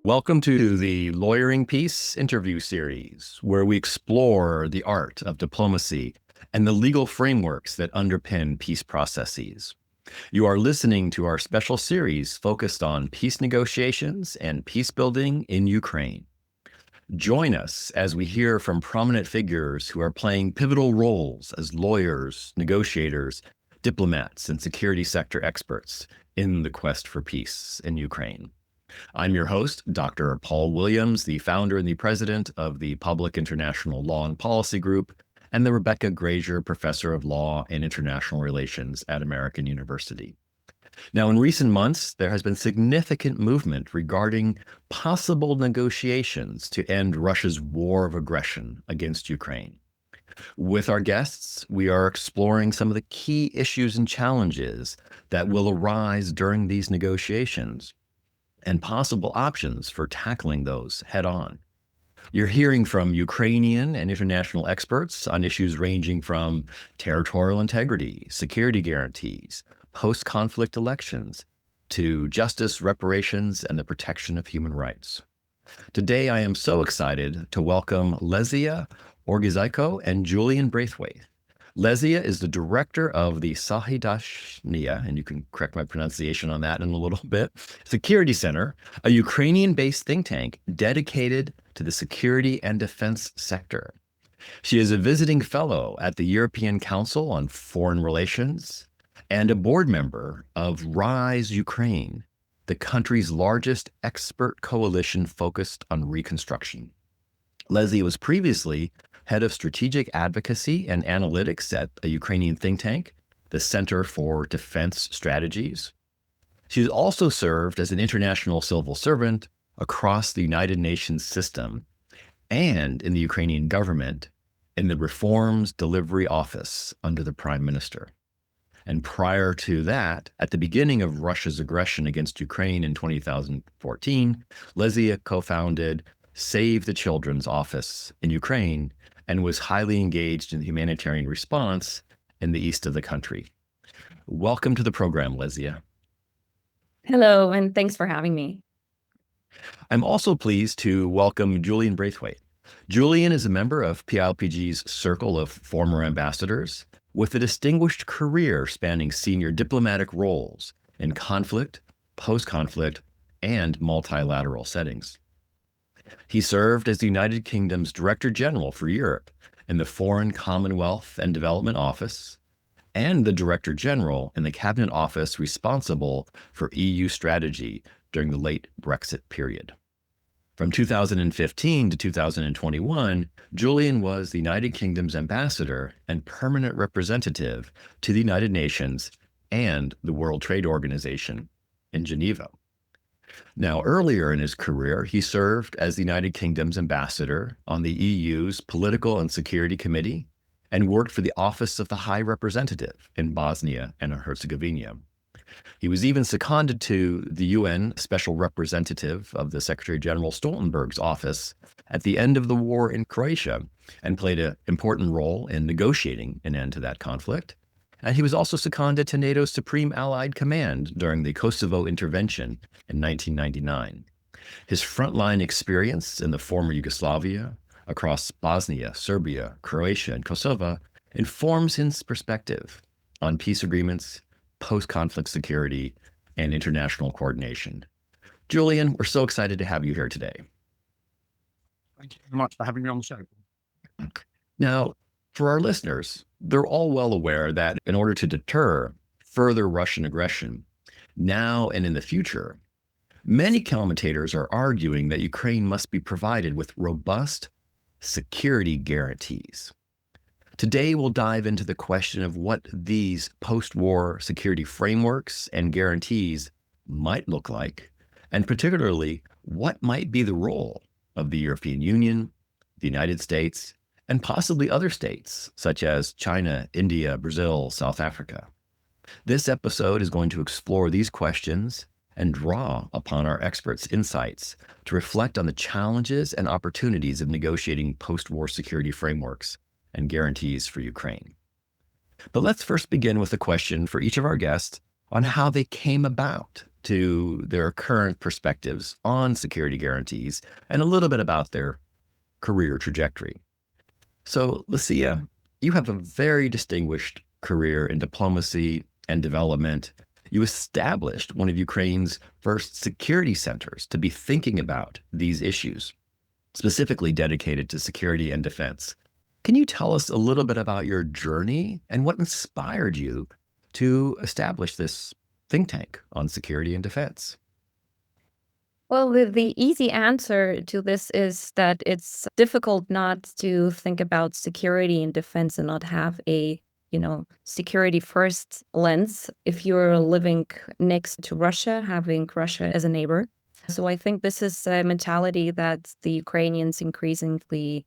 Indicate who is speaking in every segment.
Speaker 1: Welcome to the Lawyering Peace interview series, where we explore the art of diplomacy and the legal frameworks that underpin peace processes. You are listening to our special series focused on peace negotiations and peace building in Ukraine. Join us as we hear from prominent figures who are playing pivotal roles as lawyers, negotiators, diplomats, and security sector experts in the quest for peace in Ukraine. I'm your host, Dr. Paul Williams, the founder and the president of the Public International Law and Policy Group, and the Rebecca Grazier Professor of Law and International Relations at American University. Now, in recent months, there has been significant movement regarding possible negotiations to end Russia's war of aggression against Ukraine. With our guests, we are exploring some of the key issues and challenges that will arise during these negotiations and possible options for tackling those head on. You're hearing from Ukrainian and international experts on issues ranging from territorial integrity, security guarantees, post-conflict elections, to justice, reparations, and the protection of human rights. Today, I am so excited to welcome Lesia, Ogryzko, and Julian Braithwaite. Lesia is the director of the Sahidashnia, and you can correct my pronunciation on that in a little bit, Security Center, a Ukrainian-based think tank dedicated to the security and defense sector. She is a visiting fellow at the European Council on Foreign Relations and a board member of Rise Ukraine, the country's largest expert coalition focused on reconstruction. Lesia was previously head of strategic advocacy and analytics at a Ukrainian think tank, the Center for Defense Strategies. She's also served as an international civil servant across the United Nations system and in the Ukrainian government in the Reforms Delivery Office under the Prime Minister. And prior to that, at the beginning of Russia's aggression against Ukraine in 2014, Lesia co-founded Save the Children's Office in Ukraine and was highly engaged in the humanitarian response in the east of the country. Welcome to the program, Lesia.
Speaker 2: Hello, and thanks for having me.
Speaker 1: I'm also pleased to welcome Julian Braithwaite. Julian is a member of PILPG's Circle of Former Ambassadors with a distinguished career spanning senior diplomatic roles in conflict, post-conflict, and multilateral settings. He served as the United Kingdom's Director General for Europe in the Foreign Commonwealth and Development Office and the Director General in the Cabinet Office responsible for EU strategy during the late Brexit period. From 2015 to 2021, Julian was the United Kingdom's ambassador and permanent representative to the United Nations and the World Trade Organization in Geneva. Now, earlier in his career, he served as the United Kingdom's ambassador on the EU's Political and Security Committee and worked for the Office of the High Representative in Bosnia and Herzegovina. He was even seconded to the UN Special Representative of the Secretary General Stoltenberg's office at the end of the war in Croatia and played an important role in negotiating an end to that conflict. And he was also seconded to NATO's Supreme Allied Command during the Kosovo intervention in 1999. His frontline experience in the former Yugoslavia, across Bosnia, Serbia, Croatia, and Kosovo informs his perspective on peace agreements, post-conflict security, and international coordination. Julian, we're so excited to have you here today.
Speaker 3: Thank you very much for having me on the show.
Speaker 1: Now, for our listeners, they're all well aware that in order to deter further Russian aggression, now and in the future, many commentators are arguing that Ukraine must be provided with robust security guarantees. Today, we'll dive into the question of what these post-war security frameworks and guarantees might look like, and particularly what might be the role of the European Union, the United States, and possibly other states such as China, India, Brazil, South Africa. This episode is going to explore these questions and draw upon our experts' insights to reflect on the challenges and opportunities of negotiating post-war security frameworks and guarantees for Ukraine. But let's first begin with a question for each of our guests on how they came about to their current perspectives on security guarantees and a little bit about their career trajectory. So, Lesia, you have a very distinguished career in diplomacy and development. You established one of Ukraine's first security centers to be thinking about these issues, specifically dedicated to security and defense. Can you tell us a little bit about your journey and what inspired you to establish this think tank on security and defense?
Speaker 2: Well, the easy answer to this is that it's difficult not to think about security and defense and not have a, security first lens if you're living next to Russia, having Russia as a neighbor. So I think this is a mentality that the Ukrainians increasingly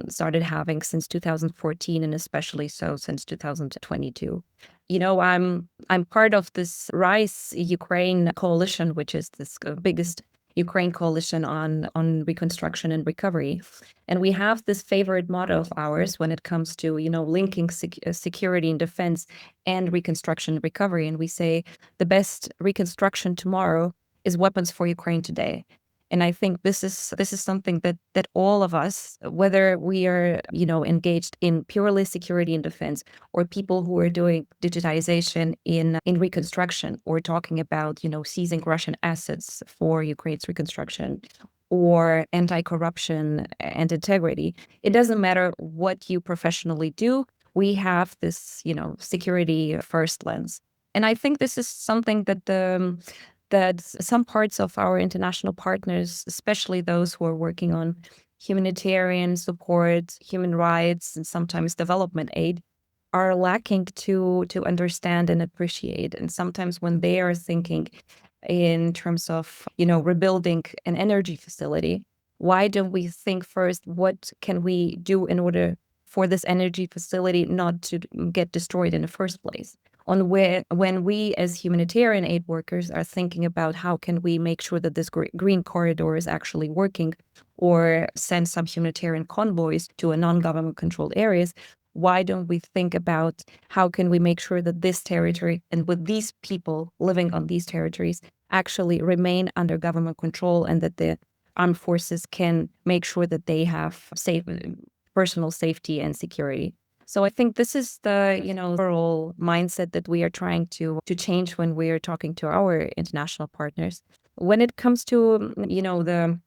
Speaker 2: started having since 2014, and especially so since 2022. I'm part of this Rise Ukraine coalition, which is this biggest Ukraine coalition on reconstruction and recovery. And we have this favorite motto of ours when it comes to, linking security and defense and reconstruction and recovery. And we say the best reconstruction tomorrow is weapons for Ukraine today. And I think this is something that all of us, whether we are, engaged in purely security and defense, or people who are doing digitization in reconstruction, or talking about, seizing Russian assets for Ukraine's reconstruction, or anti-corruption and integrity, it doesn't matter what you professionally do. We have this, security first lens. And I think this is something that some parts of our international partners, especially those who are working on humanitarian support, human rights, and sometimes development aid, are lacking to understand and appreciate. And sometimes when they are thinking in terms of, rebuilding an energy facility, why don't we think first, what can we do in order for this energy facility not to get destroyed in the first place? When we as humanitarian aid workers are thinking about how can we make sure that this green corridor is actually working, or send some humanitarian convoys to a non-government controlled areas, why don't we think about how can we make sure that this territory and with these people living on these territories actually remain under government control, and that the armed forces can make sure that they have personal safety and security. So I think this is the, overall mindset that we are trying to change when we are talking to our international partners. When it comes to, the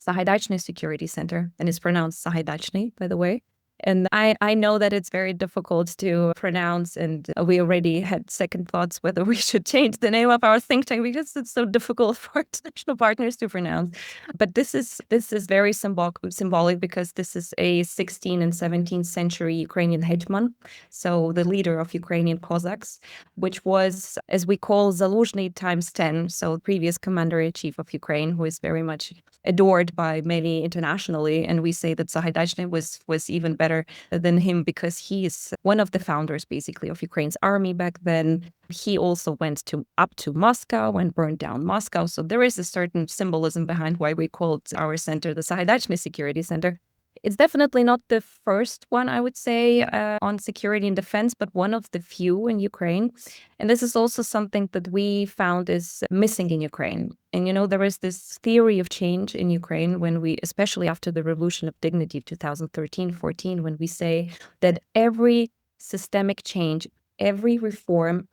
Speaker 2: Sahaidachny Security Center, and it's pronounced Sahaidachny, by the way. And I know that it's very difficult to pronounce, and we already had second thoughts whether we should change the name of our think tank because it's so difficult for international partners to pronounce. But this is very symbolic because this is a 16th and 17th century Ukrainian hetman, so the leader of Ukrainian Cossacks, which was, as we call, Zaluzhny times 10, so previous commander-in-chief of Ukraine, who is very much adored by many internationally. And we say that Sahaidachny was even better than him because he is one of the founders, basically, of Ukraine's army back then. He also went up to Moscow and burned down Moscow. So there is a certain symbolism behind why we called our center the Sahaidachny Security Center. It's definitely not the first one, I would say, on security and defense, but one of the few in Ukraine. And this is also something that we found is missing in Ukraine. And, there is this theory of change in Ukraine when we, especially after the Revolution of Dignity of 2013-14, when we say that every systemic change, every reform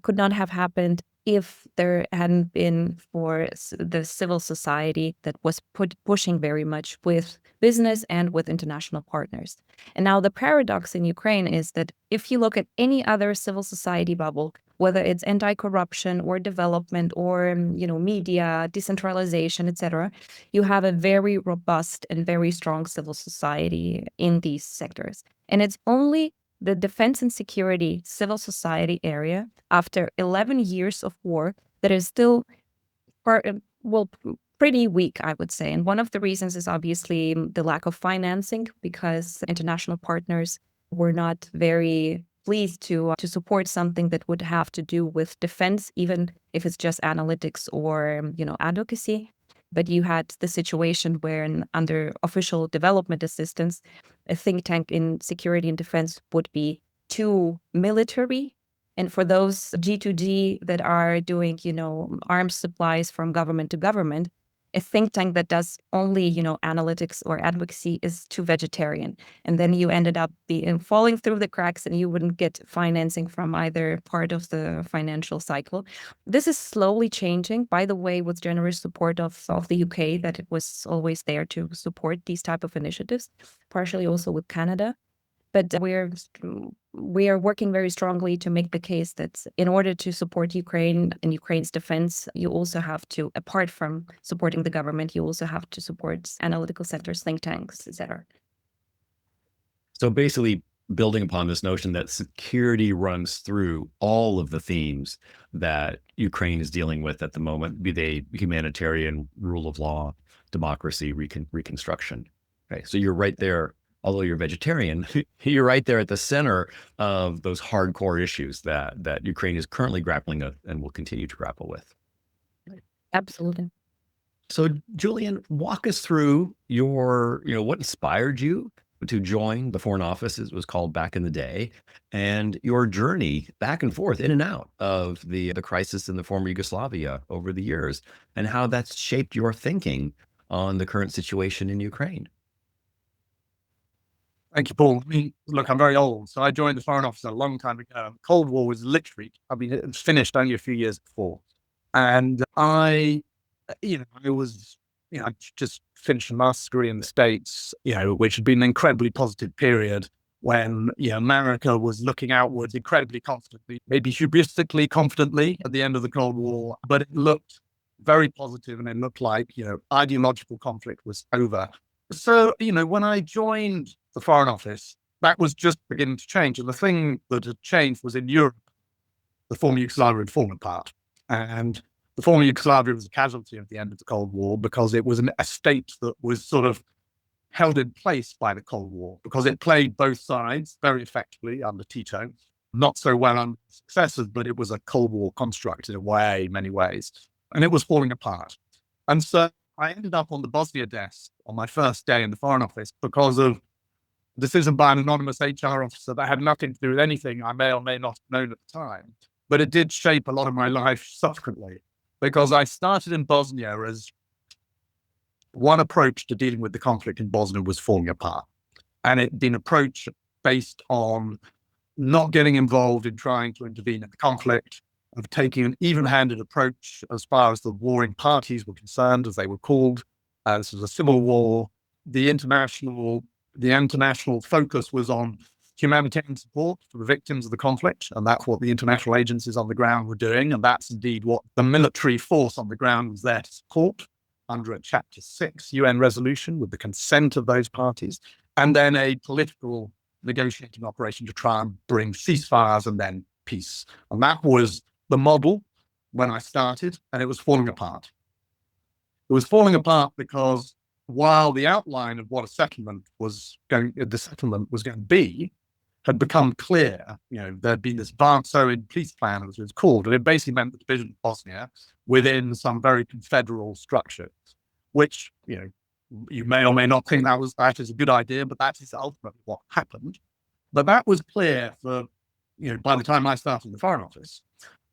Speaker 2: could not have happened if there hadn't been for the civil society that was pushing very much with business and with international partners. And now the paradox in Ukraine is that if you look at any other civil society bubble, whether it's anti-corruption or development or, media, decentralization, etc., you have a very robust and very strong civil society in these sectors. And it's only the defense and security civil society area, after 11 years of war, that is still pretty weak, I would say. And one of the reasons is obviously the lack of financing, because international partners were not very pleased to support something that would have to do with defense, even if it's just analytics or, advocacy. But you had the situation where under official development assistance, a think tank in security and defense would be too military And for those G2G that are doing, arms supplies from government to government, a think tank that does only, analytics or advocacy is too vegetarian. And then you ended up falling through the cracks and you wouldn't get financing from either part of the financial cycle. This is slowly changing, by the way, with generous support of the UK, that it was always there to support these type of initiatives, partially also with Canada. But we are working very strongly to make the case that in order to support Ukraine and Ukraine's defense, you also have to, apart from supporting the government, you also have to support analytical centers, think tanks, etc.
Speaker 1: So basically, building upon this notion that security runs through all of the themes that Ukraine is dealing with at the moment, be they humanitarian, rule of law, democracy, reconstruction. Okay, so you're right there. Although you're vegetarian, you're right there at the center of those hardcore issues that Ukraine is currently grappling with and will continue to grapple with.
Speaker 2: Absolutely.
Speaker 1: So, Julian, walk us through your, what inspired you to join the Foreign Office, as it was called back in the day, and your journey back and forth, in and out of the crisis in the former Yugoslavia over the years, and how that's shaped your thinking on the current situation in Ukraine.
Speaker 3: Thank you, Paul. Look, I'm very old, so I joined the Foreign Office a long time ago. Cold War was literally, it was finished only a few years before. And I was, I just finished a master's degree in the States, which had been an incredibly positive period when, America was looking outwards incredibly confidently, maybe hubristically confidently at the end of the Cold War, but it looked very positive and it looked like, ideological conflict was over. So, when I joined the Foreign Office, that was just beginning to change. And the thing that had changed was in Europe, the former Yugoslavia had fallen apart. And the former Yugoslavia was a casualty of the end of the Cold War because it was a state that was sort of held in place by the Cold War because it played both sides very effectively under Tito, not so well under successors, but it was a Cold War construct in many ways. And it was falling apart. And so I ended up on the Bosnia desk on my first day in the Foreign Office because of a decision by an anonymous HR officer that had nothing to do with anything I may or may not have known at the time. But it did shape a lot of my life subsequently because I started in Bosnia as one approach to dealing with the conflict in Bosnia was falling apart. And it had been an approach based on not getting involved in trying to intervene in the conflict, of taking an even-handed approach as far as the warring parties were concerned, as they were called. This was a civil war. The international focus was on humanitarian support for the victims of the conflict, and that's what the international agencies on the ground were doing, and that's indeed what the military force on the ground was there to support under a Chapter 6 UN resolution with the consent of those parties, and then a political negotiating operation to try and bring ceasefires and then peace. And that was the model when I started, and it was falling apart. It was falling apart because while the outline of what the settlement was going to be had become clear, there'd been this Varsovian peace plan, as it was called, and it basically meant the division of Bosnia within some very confederal structures, which, you may or may not think that is a good idea, but that is ultimately what happened. But that was clear for, by the time I started in the Foreign Office.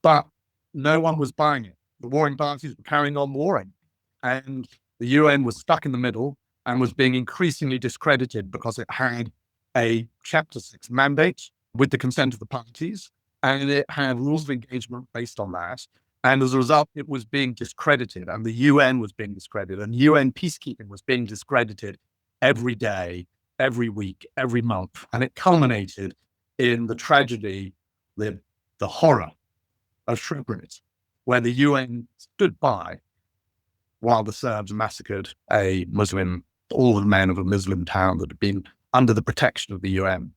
Speaker 3: But no one was buying it. The warring parties were carrying on warring. And the UN was stuck in the middle and was being increasingly discredited because it had a Chapter 6 mandate with the consent of the parties, and it had rules of engagement based on that. And as a result, it was being discredited, and the UN was being discredited, and UN peacekeeping was being discredited every day, every week, every month. And it culminated in the tragedy, the horror of Srebrenica, where the UN stood by while the Serbs massacred all the men of a Muslim town that had been under the protection of the UN.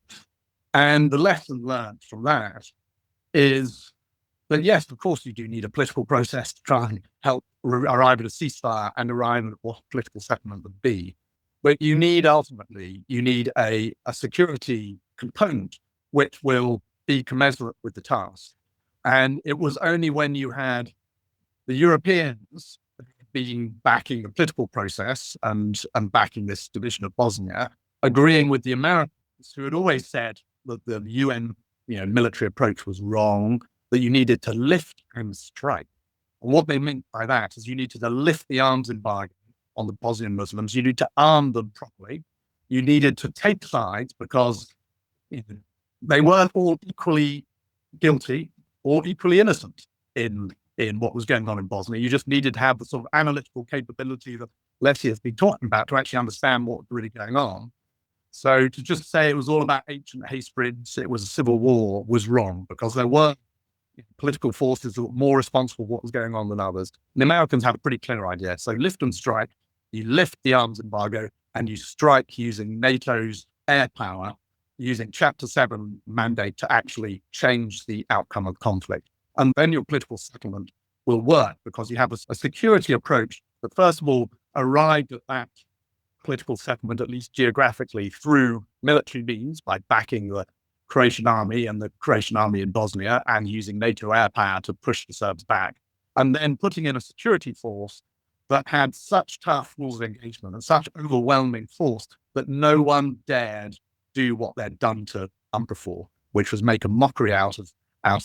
Speaker 3: And the lesson learned from that is that, yes, of course, you do need a political process to try and help arrive at a ceasefire and arrive at what political settlement would be. But you need a security component which will be commensurate with the task. And it was only when you had the Europeans backing the political process and backing this division of Bosnia, agreeing with the Americans, who had always said that the UN military approach was wrong, that you needed to lift and strike. And what they meant by that is you needed to lift the arms embargo on the Bosnian Muslims. You need to arm them properly. You needed to take sides because they weren't all equally guilty or equally innocent in what was going on in Bosnia. You just needed to have the sort of analytical capability that Lesia has been talking about to actually understand what was really going on. So to just say it was all about ancient haystbridge, it was a civil war, was wrong, because there were political forces that were more responsible for what was going on than others. The Americans had a pretty clear idea. So lift and strike, you lift the arms embargo and you strike using NATO's air power, using Chapter 7 mandate to actually change the outcome of conflict. And then your political settlement will work because you have a security approach that, first of all, arrived at that political settlement, at least geographically, through military means by backing the Croatian army and the Croatian army in Bosnia and using NATO air power to push the Serbs back. And then putting in a security force that had such tough rules of engagement and such overwhelming force that no one dared do what they'd done to before, which was make a mockery out of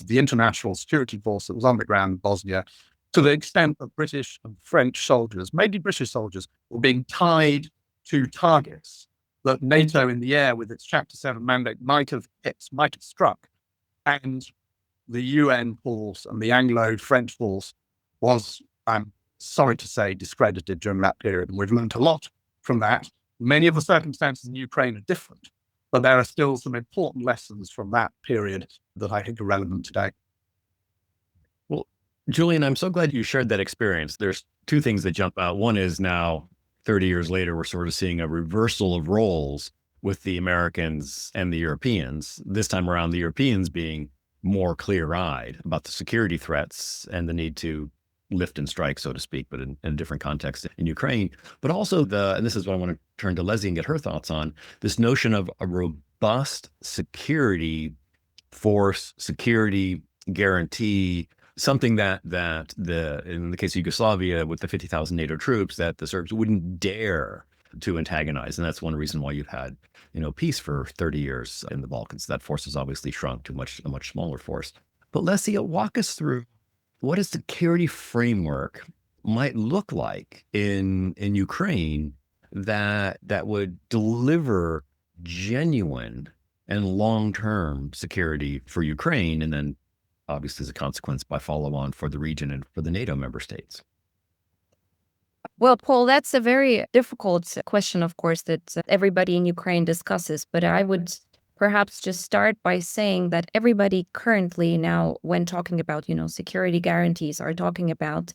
Speaker 3: the international security force that was on the ground in Bosnia, to the extent that British and French soldiers, mainly British soldiers, were being tied to targets that NATO in the air with its Chapter 7 mandate might have struck. And the UN force and the Anglo-French force was, I'm sorry to say, discredited during that period. And we've learned a lot from that. Many of the circumstances in Ukraine are different, but there are still some important lessons from that period that I think are relevant today.
Speaker 1: Well, Julian, I'm so glad you shared that experience. There's two things that jump out. One is now, 30 years later, we're sort of seeing a reversal of roles with the Americans and the Europeans. This time around, the Europeans being more clear-eyed about the security threats and the need to lift and strike, so to speak, but in a different context in Ukraine. But also and this is what I want to turn to Lesia and get her thoughts on, this notion of a robust security force, security guarantee, something that in the case of Yugoslavia with the 50,000 NATO troops, that the Serbs wouldn't dare to antagonize. And that's one reason why you've had, peace for 30 years in the Balkans. That force has obviously shrunk to a much smaller force. But Lesia, walk us through what a security framework might look like in Ukraine that would deliver genuine and long-term security for Ukraine, and then obviously as a consequence by follow-on for the region and for the NATO member states.
Speaker 2: Well, Paul, that's a very difficult question, of course, that everybody in Ukraine discusses. But I would perhaps just start by saying that everybody currently now, when talking about, security guarantees, are talking about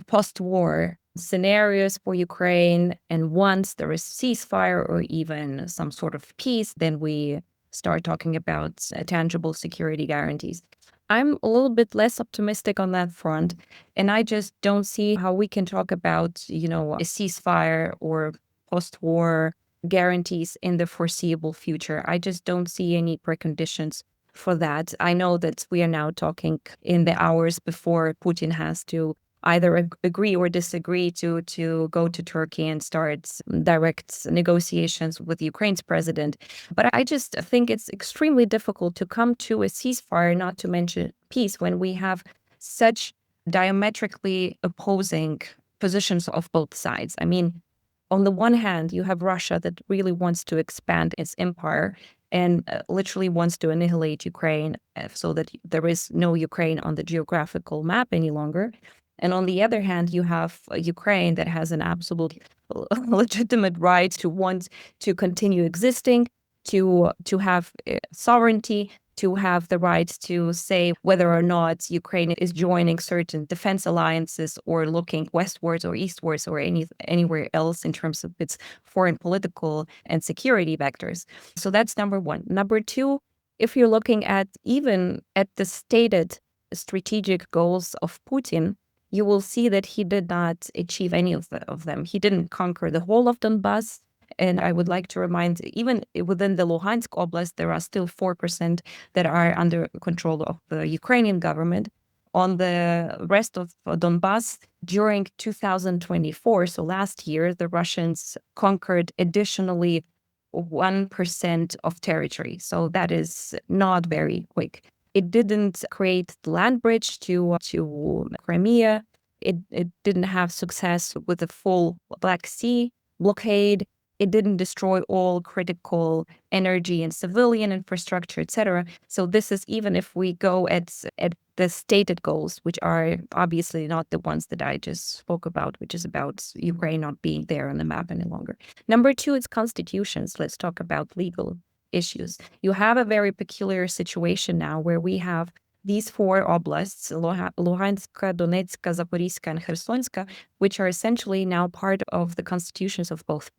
Speaker 2: post-war scenarios for Ukraine. And once there is ceasefire or even some sort of peace, then we start talking about tangible security guarantees. I'm a little bit less optimistic on that front, and I just don't see how we can talk about, a ceasefire or post-war guarantees in the foreseeable future. I just don't see any preconditions for that. I know that we are now talking in the hours before Putin has to either agree or disagree to go to Turkey and start direct negotiations with Ukraine's president. But I just think it's extremely difficult to come to a ceasefire, not to mention peace, when we have such diametrically opposing positions of both sides. I mean, on the one hand, you have Russia that really wants to expand its empire and literally wants to annihilate Ukraine so that there is no Ukraine on the geographical map any longer. And on the other hand, you have Ukraine that has an absolute legitimate right to want to continue existing, to have sovereignty, to have the right to say whether or not Ukraine is joining certain defense alliances or looking westwards or eastwards or anywhere else in terms of its foreign political and security vectors. So that's number one. Number two, if you're looking at even at the stated strategic goals of Putin, you will see that he did not achieve any of them. He didn't conquer the whole of Donbass. And I would like to remind, even within the Luhansk Oblast, there are still 4% that are under control of the Ukrainian government. On the rest of Donbass, during 2024, so last year, the Russians conquered additionally 1% of territory. So that is not very quick. It didn't create the land bridge to Crimea. It didn't have success with the full Black Sea blockade. It didn't destroy all critical energy and civilian infrastructure, etc. So this is even if we go at the stated goals, which are obviously not the ones that I just spoke about, which is about Ukraine not being there on the map any longer. Number two, it's constitutions. Let's talk about legal issues. You have a very peculiar situation now where we have these four oblasts, Luhanska, Donetska, Zaporizhska, and Khersonska, which are essentially now part of the constitutions of both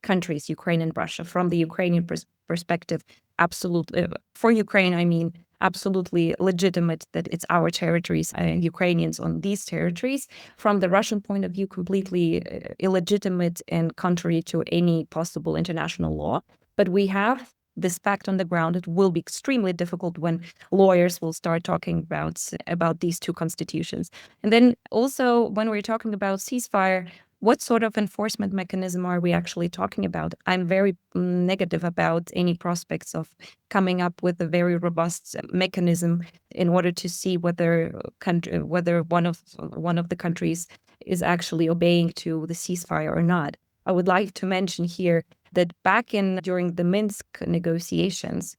Speaker 2: countries, Ukraine and Russia. From the Ukrainian perspective, absolutely, for Ukraine, I mean, absolutely legitimate that it's our territories and Ukrainians on these territories. From the Russian point of view, completely illegitimate and contrary to any possible international law. But we have this fact on the ground. It will be extremely difficult when lawyers will start talking about these two constitutions. And then also when we're talking about ceasefire, what sort of enforcement mechanism are we actually talking about? I'm very negative about any prospects of coming up with a very robust mechanism in order to see whether one of the countries is actually obeying to the ceasefire or not. I would like to mention here that during the Minsk negotiations,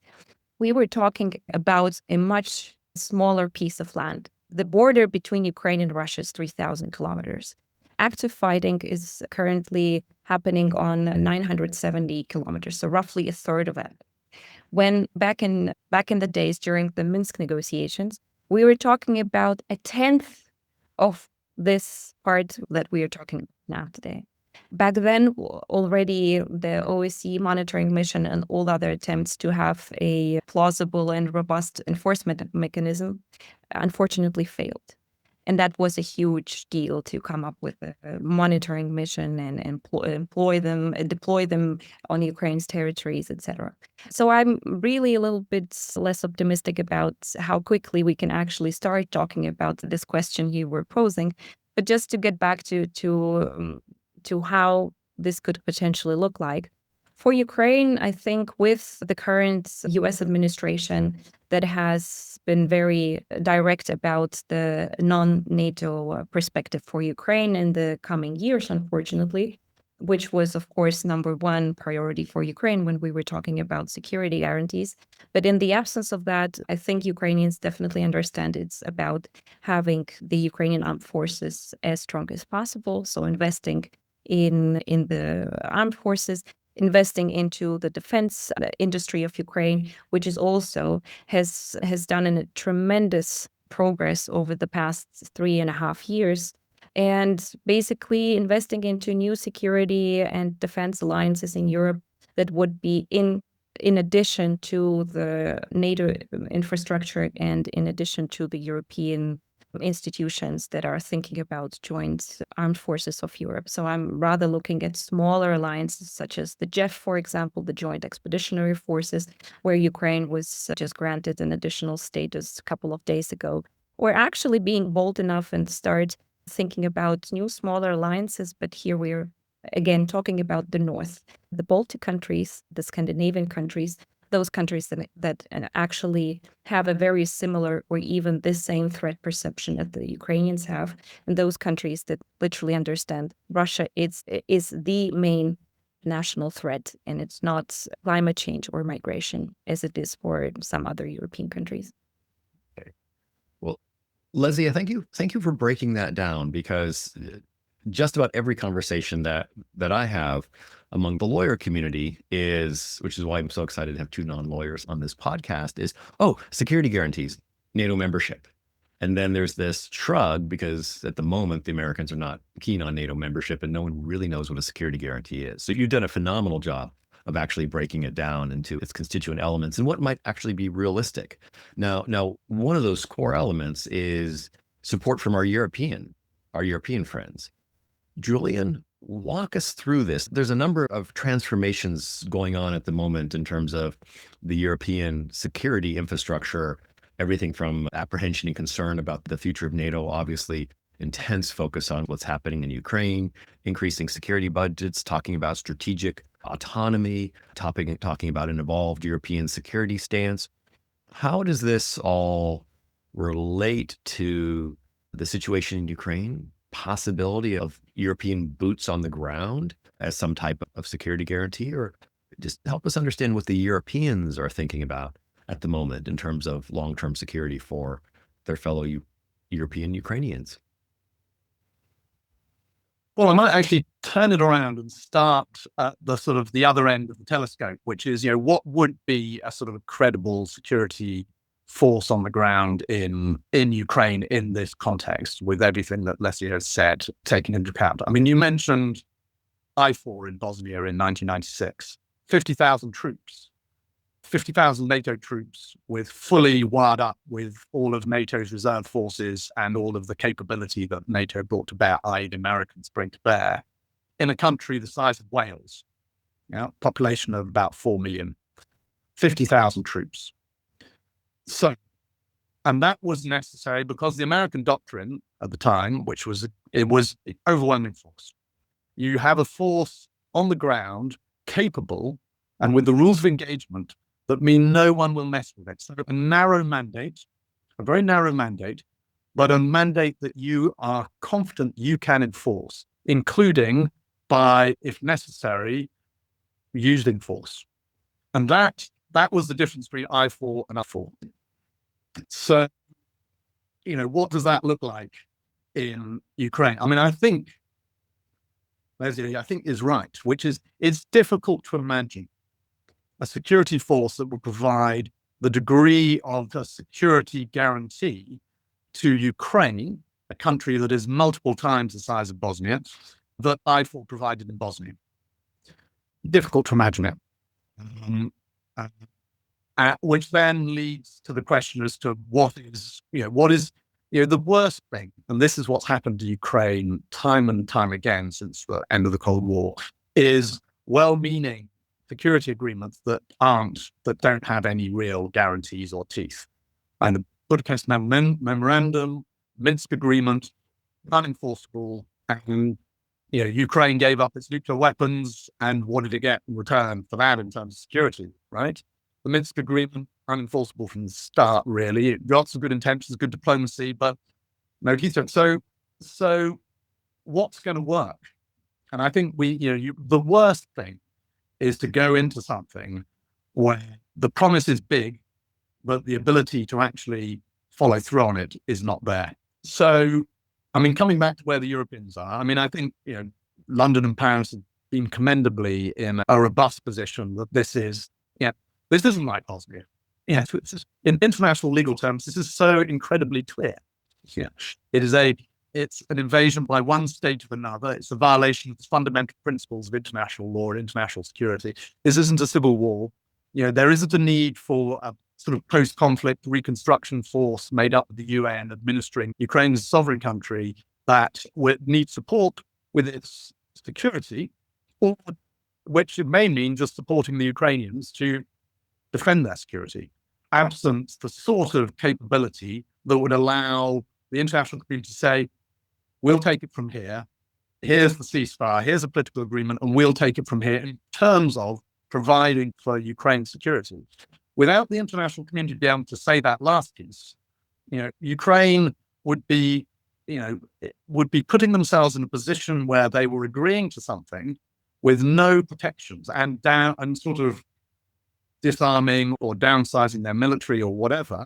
Speaker 2: we were talking about a much smaller piece of land. The border between Ukraine and Russia is 3,000 kilometers. Active fighting is currently happening on 970 kilometers, so roughly a third of it. When back in the days during the Minsk negotiations, we were talking about a tenth of this part that we are talking now today. Back then, already the OSCE monitoring mission and all other attempts to have a plausible and robust enforcement mechanism unfortunately failed. And that was a huge deal to come up with a monitoring mission and deploy them on Ukraine's territories, etc. So I'm really a little bit less optimistic about how quickly we can actually start talking about this question you were posing. But just to get back to how this could potentially look like. For Ukraine, I think with the current US administration that has been very direct about the non-NATO perspective for Ukraine in the coming years, unfortunately, which was, of course, number one priority for Ukraine when we were talking about security guarantees. But in the absence of that, I think Ukrainians definitely understand it's about having the Ukrainian armed forces as strong as possible. So investing in the armed forces, investing into the defense industry of Ukraine, which is also has done a tremendous progress over the past 3.5 years. And basically investing into new security and defense alliances in Europe that would be in addition to the NATO infrastructure and in addition to the European institutions that are thinking about joint armed forces of Europe. So I'm rather looking at smaller alliances such as the JEF, for example, the Joint Expeditionary Forces, where Ukraine was just granted an additional status a couple of days ago. We're actually being bold enough and start thinking about new smaller alliances, but here we're again talking about the North, the Baltic countries, the Scandinavian countries, those countries that actually have a very similar or even the same threat perception that the Ukrainians have, and those countries that literally understand Russia is the main national threat, and it's not climate change or migration as it is for some other European countries.
Speaker 1: Okay. Well, Lesia, thank you for breaking that down, because just about every conversation that I have among the lawyer community which is why I'm so excited to have two non-lawyers on this podcast, is, security guarantees, NATO membership. And then there's this shrug because at the moment, the Americans are not keen on NATO membership and no one really knows what a security guarantee is. So you've done a phenomenal job of actually breaking it down into its constituent elements and what might actually be realistic. Now, one of those core elements is support from our European friends. Julian, walk us through this. There's a number of transformations going on at the moment in terms of the European security infrastructure, everything from apprehension and concern about the future of NATO, obviously intense focus on what's happening in Ukraine, increasing security budgets, talking about strategic autonomy, talking about an evolved European security stance. How does this all relate to the situation in Ukraine? Possibility of European boots on the ground as some type of security guarantee, or just help us understand what the Europeans are thinking about at the moment in terms of long-term security for their fellow European Ukrainians.
Speaker 3: Well, I might actually turn it around and start at the sort of the other end of the telescope, which is, what would be a sort of a credible security force on the ground in Ukraine in this context, with everything that Lesia has said taken into account. I mean, you mentioned IFOR in Bosnia in 1996, 50,000 troops. 50,000 NATO troops with fully wired up with all of NATO's reserve forces and all of the capability that NATO brought to bear, i.e. the Americans bring to bear, in a country the size of Wales, population of about 4 million, 50,000 troops. So, and that was necessary because the American doctrine at the time, it was overwhelming force. You have a force on the ground capable and with the rules of engagement that mean no one will mess with it. So a narrow mandate, a very narrow mandate, but a mandate that you are confident you can enforce, including by, if necessary, using force. And that was the difference between I4 and I4. So, what does that look like in Ukraine? I mean, I think Lesia is right, which is it's difficult to imagine a security force that would provide the degree of a security guarantee to Ukraine, a country that is multiple times the size of Bosnia, that IFOR provided in Bosnia. Difficult to imagine it. Which then leads to the question as to what is the worst thing, and this is what's happened to Ukraine time and time again since the end of the Cold War, is well-meaning security agreements that don't have any real guarantees or teeth. And the Budapest Memorandum, Minsk Agreement, unenforceable, and Ukraine gave up its nuclear weapons, and what did it get in return for that in terms of security, right? The Minsk Agreement, unenforceable from the start, really. Lots of good intentions, good diplomacy, but no teeth. So what's going to work? And I think the worst thing is to go into something where the promise is big, but the ability to actually follow through on it is not there. So, I mean, coming back to where the Europeans are, I mean, I think, London and Paris have been commendably in a robust position that this isn't like Bosnia. In international legal terms, this is so incredibly clear. It's an invasion by one state of another. It's a violation of the fundamental principles of international law and international security. This isn't a civil war. There isn't a need for a sort of post-conflict reconstruction force made up of the UN administering Ukraine's sovereign country that needs support with its security, or which it may mean just supporting the Ukrainians to defend their security, absent the sort of capability that would allow the international community to say, we'll take it from here. Here's the ceasefire. Here's a political agreement, and we'll take it from here in terms of providing for Ukraine's security. Without the international community being able to say that last piece, Ukraine would be putting themselves in a position where they were agreeing to something with no protections and sort of disarming or downsizing their military or whatever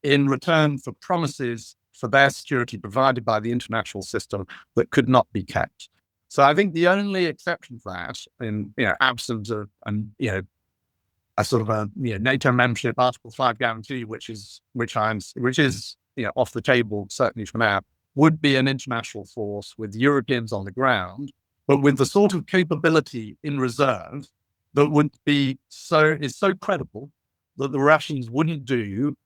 Speaker 3: in return for promises for their security provided by the international system that could not be kept. So I think the only exception to that, in absence of a sort of a NATO membership, Article 5 guarantee, which is off the table certainly for now, would be an international force with Europeans on the ground, but with the sort of capability in reserve that would be so credible that the Russians wouldn't do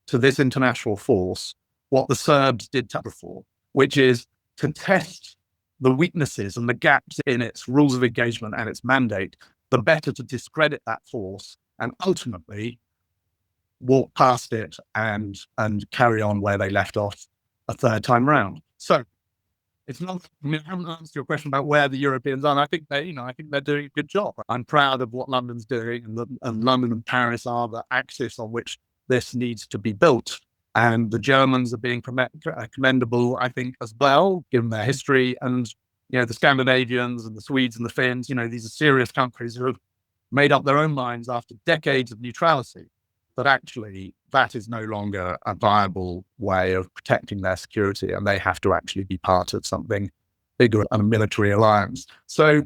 Speaker 3: to this international force what the Serbs did to before, which is to test the weaknesses and the gaps in its rules of engagement and its mandate, the better to discredit that force and ultimately walk past it and carry on where they left off a third time round. So it's not. I mean, I haven't answered your question about where the Europeans are. And I think I think they're doing a good job. I'm proud of what London's doing, and London and Paris are the axis on which this needs to be built. And the Germans are being commendable, I think, as well, given their history. And the Scandinavians and the Swedes and the Finns. These are serious countries who have made up their own minds after decades of neutrality that actually that is no longer a viable way of protecting their security, and they have to actually be part of something bigger than a military alliance. So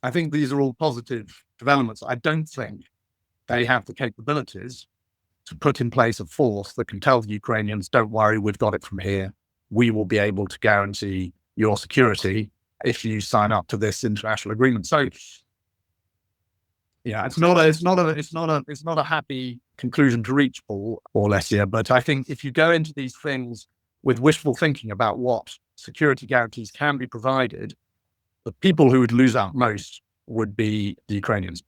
Speaker 3: I think these are all positive developments. I don't think they have the capabilities to put in place a force that can tell the Ukrainians, don't worry, we've got it from here. We will be able to guarantee your security if you sign up to this international agreement. So yeah, it's not a happy conclusion to reach, Paul or Lesia. But I think if you go into these things with wishful thinking about what security guarantees can be provided, the people who would lose out most would be the Ukrainians.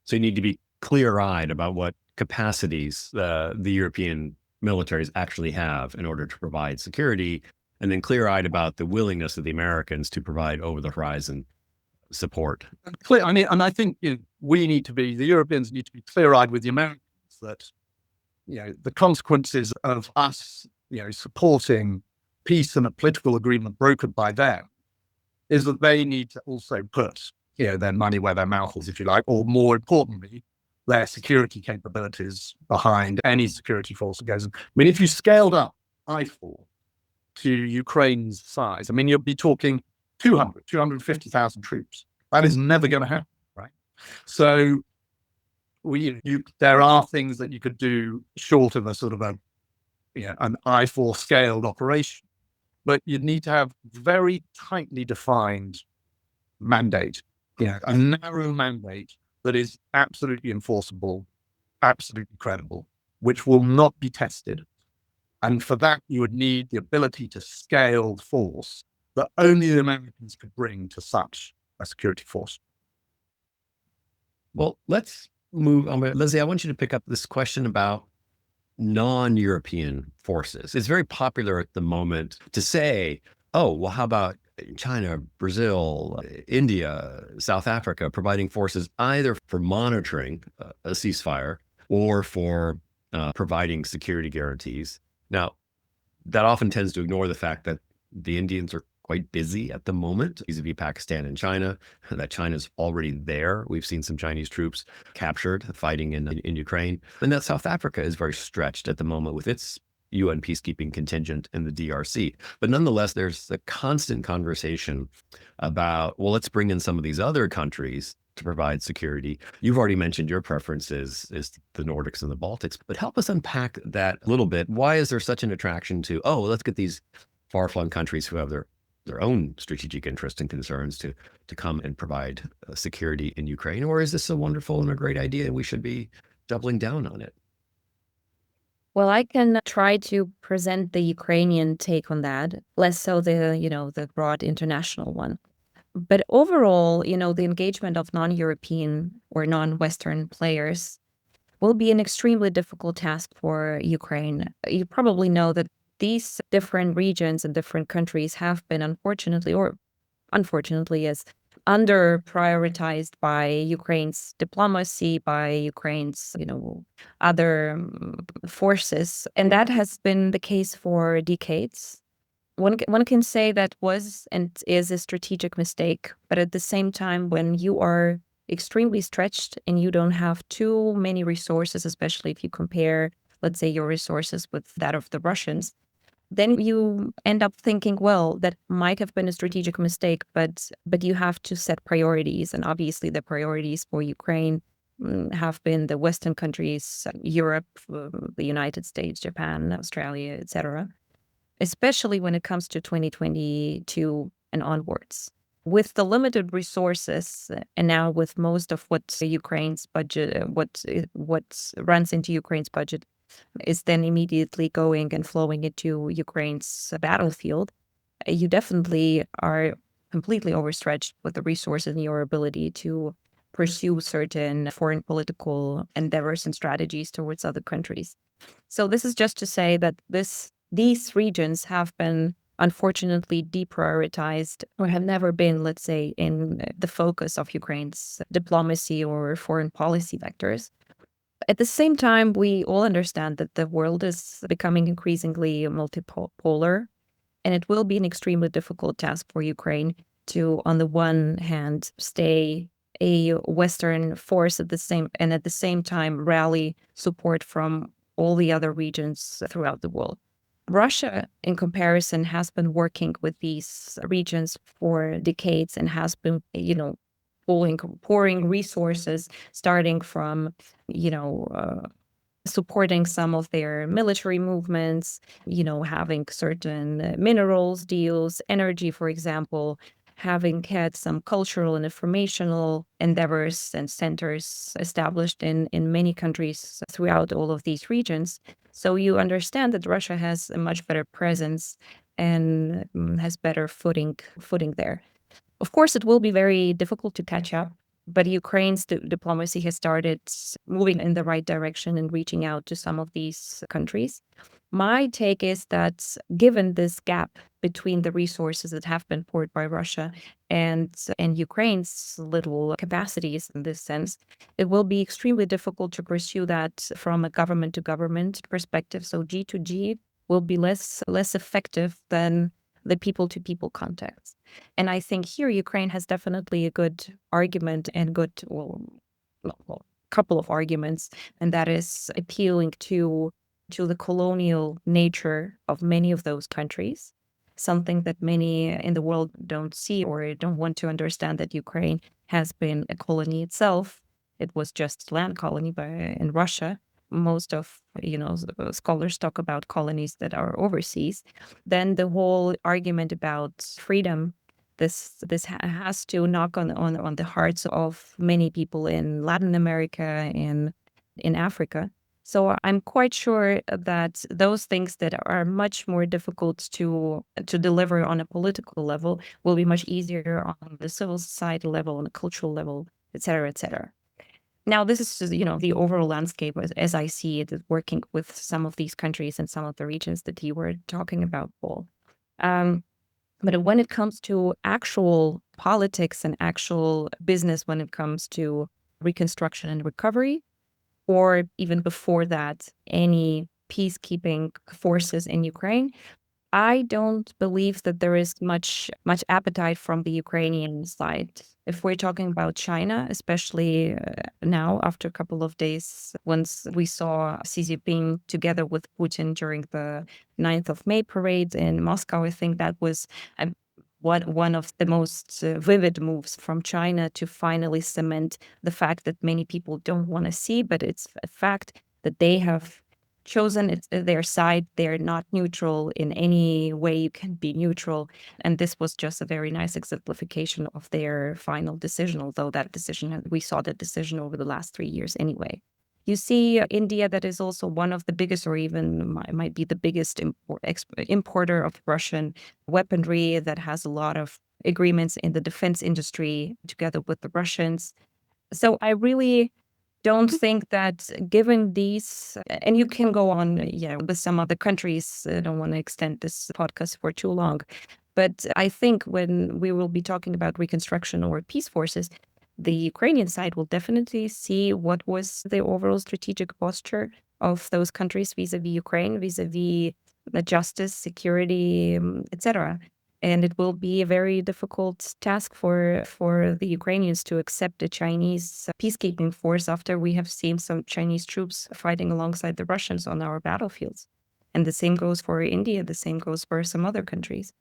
Speaker 1: So you need to be clear-eyed about what capacities the European militaries actually have in order to provide security, and then clear-eyed about the willingness of the Americans to provide over-the-horizon support.
Speaker 3: And I think the Europeans need to be clear-eyed with the Americans that the consequences of us supporting peace and a political agreement brokered by them is that they need to also put their money where their mouth is, if you like, or more importantly, their security capabilities behind any security force that goes. I mean, if you scaled up IFOR to Ukraine's size, I mean, you'll be talking 250,000 troops. That is never going to happen, right? So there are things that you could do short of a sort of an I-4 scaled operation, but you'd need to have very tightly defined mandate, a narrow mandate that is absolutely enforceable, absolutely credible, which will not be tested. And for that, you would need the ability to scale force that only the Americans could bring to such a security force.
Speaker 1: Well, let's move on. Lesia, I want you to pick up this question about non-European forces. It's very popular at the moment to say, oh, well, how about China, Brazil, India, South Africa providing forces either for monitoring a ceasefire or for providing security guarantees? Now, that often tends to ignore the fact that the Indians are quite busy at the moment vis-a-vis Pakistan and China, that China's already there. We've seen some Chinese troops captured fighting in Ukraine, and that South Africa is very stretched at the moment with its UN peacekeeping contingent in the DRC. But nonetheless, there's a constant conversation about, well, let's bring in some of these other countries to provide security. You've already mentioned your preferences is the Nordics and the Baltics, but help us unpack that a little bit. Why is there such an attraction to, oh, let's get these far-flung countries who have their own strategic interests and concerns to come and provide security in Ukraine? Or is this a wonderful and a great idea and we should be doubling down on it?
Speaker 2: Well, I can try to present the Ukrainian take on that, less so the broad international one. But overall, the engagement of non-European or non-Western players will be an extremely difficult task for Ukraine. You probably know that these different regions and different countries have been unfortunately as under prioritized by Ukraine's diplomacy, by Ukraine's, other forces. And that has been the case for decades. One can say that was and is a strategic mistake, but at the same time, when you are extremely stretched and you don't have too many resources, especially if you compare, let's say, your resources with that of the Russians, then you end up thinking, well, that might have been a strategic mistake, but you have to set priorities. And obviously the priorities for Ukraine have been the Western countries, Europe, the United States, Japan, Australia, etc., especially when it comes to 2022 and onwards. With the limited resources, and now with most of what Ukraine's budget, what runs into Ukraine's budget is then immediately going and flowing into Ukraine's battlefield, you definitely are completely overstretched with the resources and your ability to pursue certain foreign political endeavors and strategies towards other countries. So this is just to say that these regions have been unfortunately deprioritized or have never been, let's say, in the focus of Ukraine's diplomacy or foreign policy vectors. At the same time, we all understand that the world is becoming increasingly multipolar, and it will be an extremely difficult task for Ukraine to, on the one hand, stay a Western force at the same time rally support from all the other regions throughout the world. Russia, in comparison, has been working with these regions for decades and has been, pouring resources, starting from, supporting some of their military movements, having certain minerals deals, energy, for example, having had some cultural and informational endeavors and centers established in many countries throughout all of these regions. So you understand that Russia has a much better presence and has better footing there. Of course, it will be very difficult to catch up, but Ukraine's diplomacy has started moving in the right direction and reaching out to some of these countries. My take is that given this gap between the resources that have been poured by Russia and Ukraine's little capacities in this sense, it will be extremely difficult to pursue that from a government to government perspective. So G to G will be less effective than the people to people context. And I think here Ukraine has definitely a good argument and couple of arguments, and that is appealing to the colonial nature of many of those countries, something that many in the world don't see or don't want to understand, that Ukraine has been a colony itself. It was just land colony in Russia. Most of scholars talk about colonies that are overseas. Then the whole argument about freedom, this has to knock on the hearts of many people in Latin America and in Africa. So I'm quite sure that those things that are much more difficult to deliver on a political level will be much easier on the civil society level, on the cultural level, et cetera, et cetera. Now, this is just, the overall landscape as I see it, working with some of these countries and some of the regions that you were talking about, Paul. But when it comes to actual politics and actual business, when it comes to reconstruction and recovery, or even before that, any peacekeeping forces in Ukraine, I don't believe that there is much appetite from the Ukrainian side. If we're talking about China, especially now after a couple of days, once we saw Xi Jinping together with Putin during the 9th of May parade in Moscow, I think that was one of the most vivid moves from China to finally cement the fact that many people don't want to see, but it's a fact that they have chosen their side. They're not neutral in any way you can be neutral. And this was just a very nice exemplification of their final decision, although we saw that decision over the last 3 years anyway. You see India, that is also one of the biggest, or even might be the biggest importer of Russian weaponry, that has a lot of agreements in the defense industry together with the Russians. So I really don't think that given these, and you can go on, with some other countries. I don't want to extend this podcast for too long, but I think when we will be talking about reconstruction or peace forces, the Ukrainian side will definitely see what was the overall strategic posture of those countries vis-a-vis Ukraine, vis-a-vis the justice, security, etc. And it will be a very difficult task for the Ukrainians to accept a Chinese peacekeeping force after we have seen some Chinese troops fighting alongside the Russians on our battlefields. And the same goes for India, the same goes for some other countries.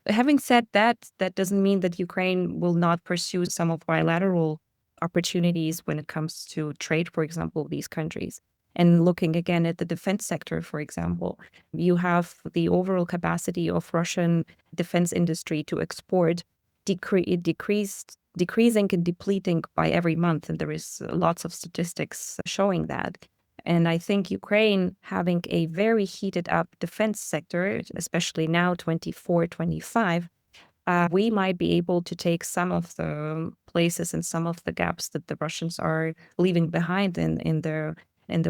Speaker 2: Having said that, that doesn't mean that Ukraine will not pursue some of bilateral opportunities when it comes to trade, for example, these countries. And looking again at the defense sector, for example, you have the overall capacity of Russian defense industry to export decreasing and depleting by every month. And there is lots of statistics showing that. And I think Ukraine, having a very heated up defense sector, especially now, 24, 25, we might be able to take some of the places and some of the gaps that the Russians are leaving behind in the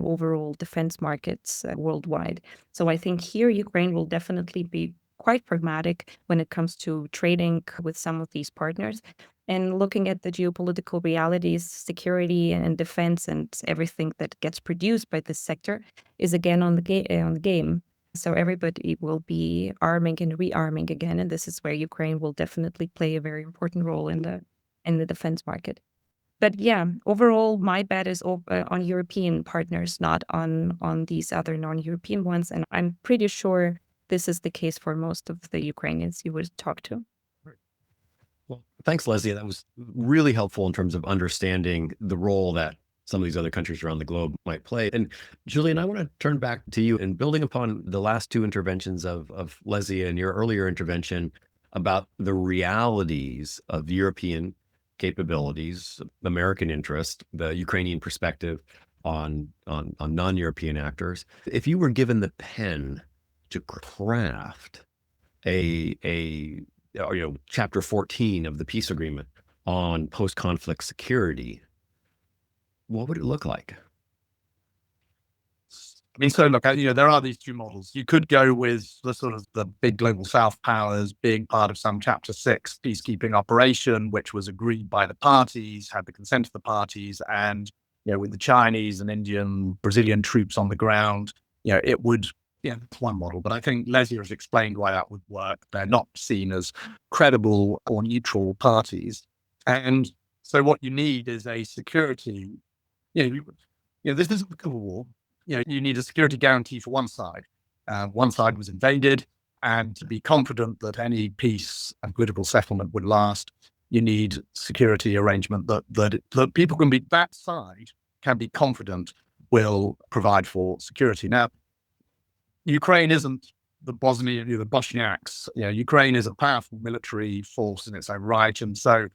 Speaker 2: overall defense markets worldwide. So I think here Ukraine will definitely be quite pragmatic when it comes to trading with some of these partners. And looking at the geopolitical realities, security and defense and everything that gets produced by this sector is again on the game. So everybody will be arming and rearming again, and this is where Ukraine will definitely play a very important role in the defense market. But yeah, overall, my bet is on European partners, not on these other non-European ones, and I'm pretty sure this is the case for most of the Ukrainians you would talk to.
Speaker 1: Well, thanks, Lesia. That was really helpful in terms of understanding the role that some of these other countries around the globe might play. And Julian, I want to turn back to you and building upon the last two interventions of Lesia and your earlier intervention about the realities of European capabilities, American interest, the Ukrainian perspective on non-European actors. If you were given the pen to craft a chapter 14 of the peace agreement on post-conflict security, what would it look like?
Speaker 3: I mean, so look, there are these two models. You could go with the sort of the big global South powers being part of some chapter 6 peacekeeping operation, which was agreed by the parties, had the consent of the parties, and with the Chinese and Indian, Brazilian troops on the ground, it would. Yeah, that's one model. But I think Lesia has explained why that would work. They're not seen as credible or neutral parties. And so what you need is a security, this isn't a civil war. You need a security guarantee for one side. One side was invaded, and to be confident that any peace and political settlement would last, you need security arrangement that people can be, that side can be confident will provide for security. Now, Ukraine isn't the Bosnian, the Bosniaks. Ukraine is a powerful military force in its own right, and so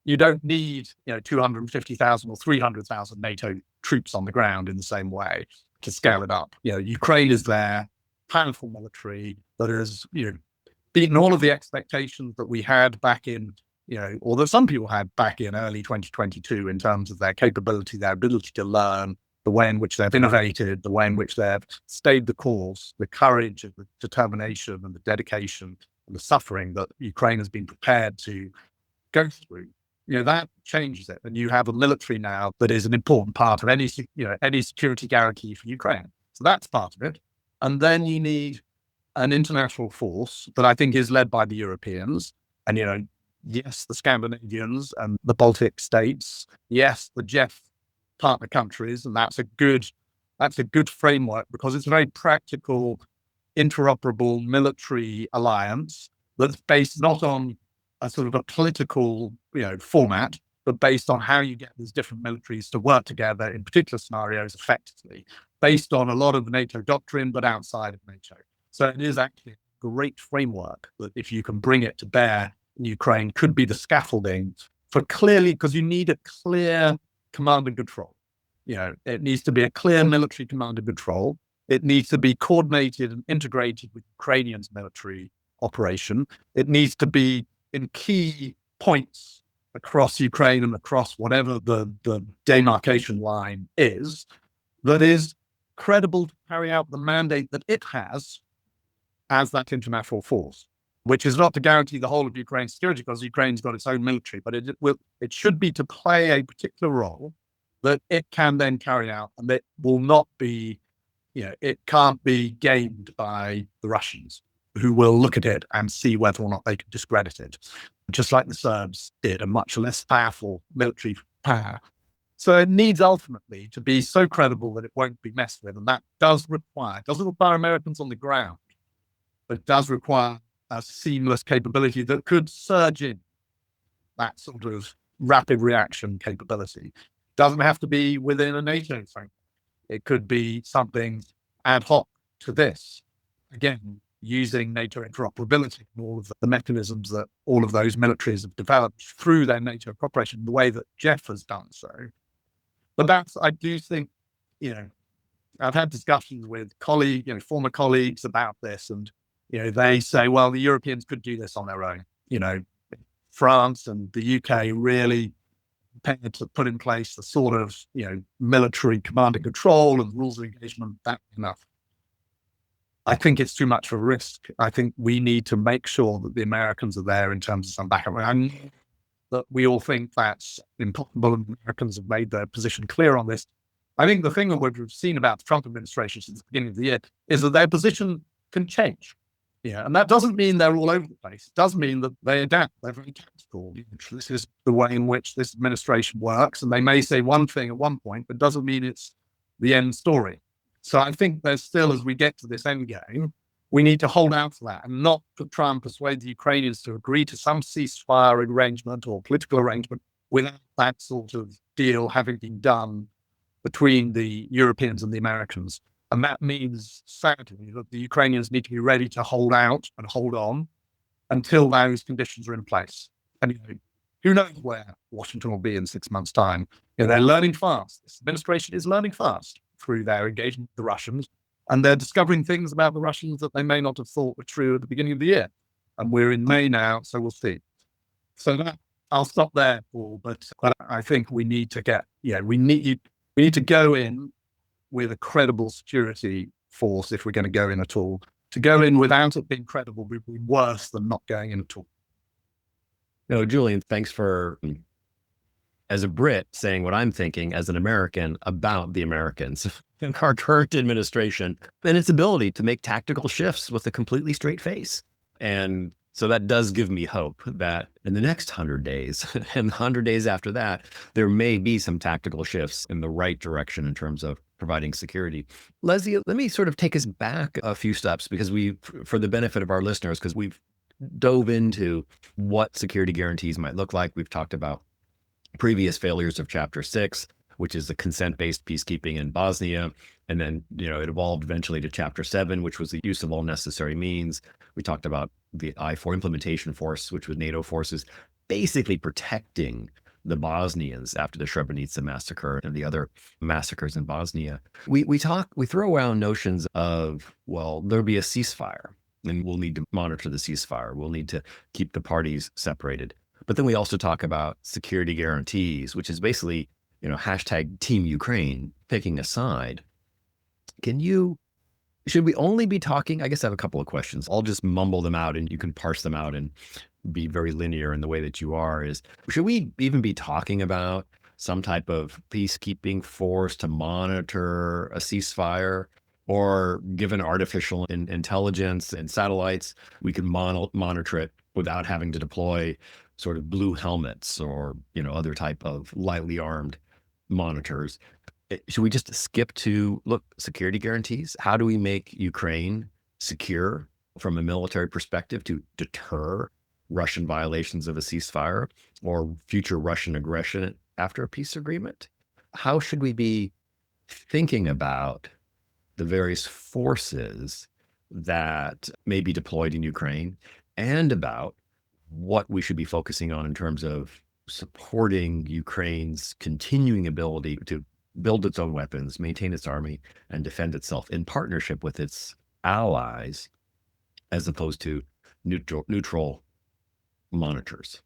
Speaker 3: you don't need 250,000 or 300,000 NATO troops on the ground in the same way to scale it up. Ukraine is there, powerful military that has beaten all of the expectations that we had back in or that some people had back in early 2022 in terms of their capability, their ability to learn, the way in which they've innovated, the way in which they've stayed the course, the courage and the determination and the dedication and the suffering that Ukraine has been prepared to go through. That changes it. And you have a military now that is an important part of any security guarantee for Ukraine. So that's part of it. And then you need an international force that I think is led by the Europeans. And, yes, the Scandinavians and the Baltic states. Yes, the JEF partner countries, and that's a good framework because it's a very practical, interoperable military alliance that's based not on a sort of a political format, but based on how you get these different militaries to work together in particular scenarios effectively, based on a lot of the NATO doctrine, but outside of NATO. So it is actually a great framework that if you can bring it to bear in Ukraine could be the scaffolding for clearly, because you need a clear command and control. It needs to be a clear military command and control. It needs to be coordinated and integrated with Ukrainians' military operation. It needs to be in key points across Ukraine and across whatever the demarcation line is, that is credible to carry out the mandate that it has as that international force, which is not to guarantee the whole of Ukraine's security because Ukraine's got its own military, but it should be to play a particular role that it can then carry out, and it will not be, it can't be gamed by the Russians, who will look at it and see whether or not they can discredit it, just like the Serbs did, a much less powerful military power. So it needs ultimately to be so credible that it won't be messed with, and that doesn't require Americans on the ground, but it does require a seamless capability that could surge in, that sort of rapid reaction capability. Doesn't have to be within a NATO framework. It could be something ad hoc to this. Again, using NATO interoperability and all of the mechanisms that all of those militaries have developed through their NATO cooperation, the way that JEF has done so. But I do think, I've had discussions with former colleagues about this, and, they say, well, the Europeans could do this on their own. France and the UK really prepared to put in place the sort of, military command and control and rules of engagement, that's enough. I think it's too much of a risk. I think we need to make sure that the Americans are there in terms of some backup. I know that we all think that's impossible, and Americans have made their position clear on this. I think the thing that we've seen about the Trump administration since the beginning of the year is that their position can change. Yeah, and that doesn't mean they're all over the place. It does mean that they adapt. They're very tactical. This is the way in which this administration works, and they may say one thing at one point, but doesn't mean it's the end story. So I think there's still, as we get to this end game, we need to hold out for that and not try and persuade the Ukrainians to agree to some ceasefire arrangement or political arrangement without that sort of deal having been done between the Europeans and the Americans. And that means, sadly, that the Ukrainians need to be ready to hold out and hold on until those conditions are in place. And who knows where Washington will be in 6 months' time? They're learning fast. This administration is learning fast through their engagement with the Russians, and they're discovering things about the Russians that they may not have thought were true at the beginning of the year. And we're in May now, so we'll see. So I'll stop there, Paul. But I think we need to we need to go in with a credible security force if we're going to go in at all. To go in without it being credible would be worse than not going in at all.
Speaker 1: Julian, thanks for, as a Brit, saying what I'm thinking as an American about the Americans and our current administration and its ability to make tactical shifts with a completely straight face. And so that does give me hope that in the next 100 days and 100 days after that, there may be some tactical shifts in the right direction in terms of providing security. Lesia, let me sort of take us back a few steps because for the benefit of our listeners, because we've dove into what security guarantees might look like. We've talked about previous failures of Chapter 6, which is the consent-based peacekeeping in Bosnia. And then, it evolved eventually to Chapter 7, which was the use of all necessary means. We talked about the I-4 implementation force, which was NATO forces, basically protecting the Bosnians after the Srebrenica massacre and the other massacres in Bosnia. We throw around notions of, well, there'll be a ceasefire and we'll need to monitor the ceasefire. We'll need to keep the parties separated. But then we also talk about security guarantees, which is basically, hashtag Team Ukraine, picking a side. Should we only be talking? I guess I have a couple of questions. I'll just mumble them out and you can parse them out and be very linear in the way that you are. Should we even be talking about some type of peacekeeping force to monitor a ceasefire? Or given artificial intelligence and satellites, we can monitor it without having to deploy sort of blue helmets or, other type of lightly armed monitors. Should we just skip to, security guarantees? How do we make Ukraine secure from a military perspective to deter Russian violations of a ceasefire or future Russian aggression after a peace agreement? How should we be thinking about the various forces that may be deployed in Ukraine and about what we should be focusing on in terms of supporting Ukraine's continuing ability to build its own weapons, maintain its army, and defend itself in partnership with its allies, as opposed to neutral monitors?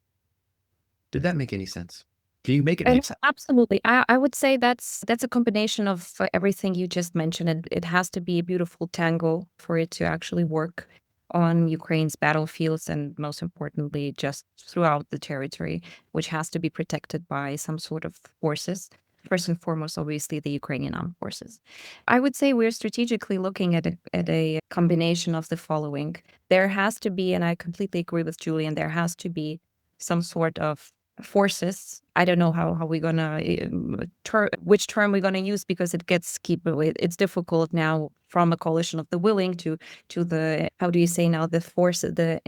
Speaker 1: Did that make any sense? Can you make it make sense?
Speaker 2: Absolutely. I would say that's a combination of everything you just mentioned. It has to be a beautiful tango for it to actually work on Ukraine's battlefields and, most importantly, just throughout the territory, which has to be protected by some sort of forces. First and foremost, obviously, the Ukrainian armed forces. I would say we're strategically looking at a combination of the following. There has to be, and I completely agree with Julian, there has to be some sort of forces. I don't know how we're gonna which term we're gonna use, because it's difficult now from a coalition of the willing to the, how do you say now, the force, the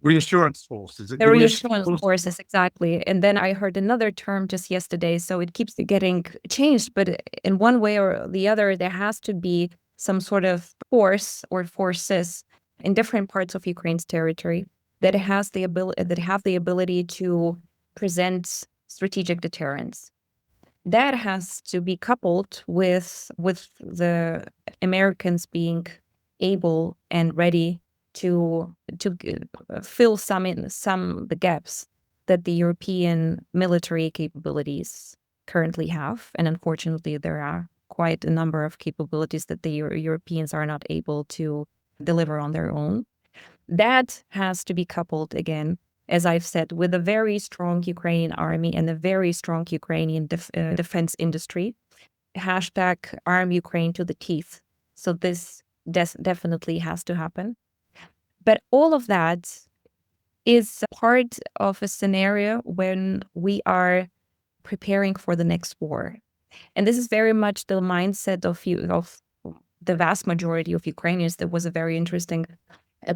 Speaker 3: reassurance forces.
Speaker 2: The reassurance forces, exactly. And then I heard another term just yesterday, so it keeps getting changed. But in one way or the other, there has to be some sort of force or forces in different parts of Ukraine's territory that have the ability to present strategic deterrence. That has to be coupled with the Americans being able and ready to fill the gaps that the European military capabilities currently have, and unfortunately there are quite a number of capabilities that the Europeans are not able to deliver on their own. That has to be coupled again, as I've said, with a very strong Ukrainian army and a very strong Ukrainian defense industry. Hashtag arm Ukraine to the teeth. So this definitely has to happen. But all of that is part of a scenario when we are preparing for the next war. And this is very much the mindset of the vast majority of Ukrainians. There was a very interesting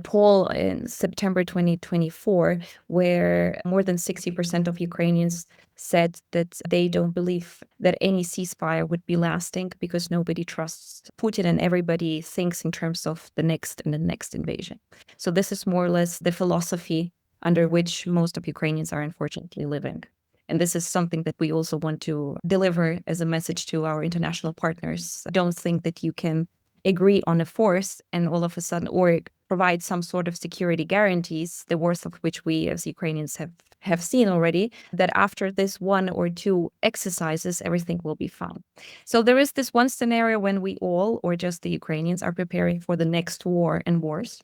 Speaker 2: poll in September 2024, where more than 60% of Ukrainians said that they don't believe that any ceasefire would be lasting because nobody trusts Putin and everybody thinks in terms of the next and the next invasion. So this is more or less the philosophy under which most of Ukrainians are unfortunately living. And this is something that we also want to deliver as a message to our international partners. Don't think that you can agree on a force and all of a sudden, or provide some sort of security guarantees, the worst of which we as Ukrainians have seen already, that after this one or two exercises, everything will be fine. So there is this one scenario when we all, or just the Ukrainians, are preparing for the next war and wars.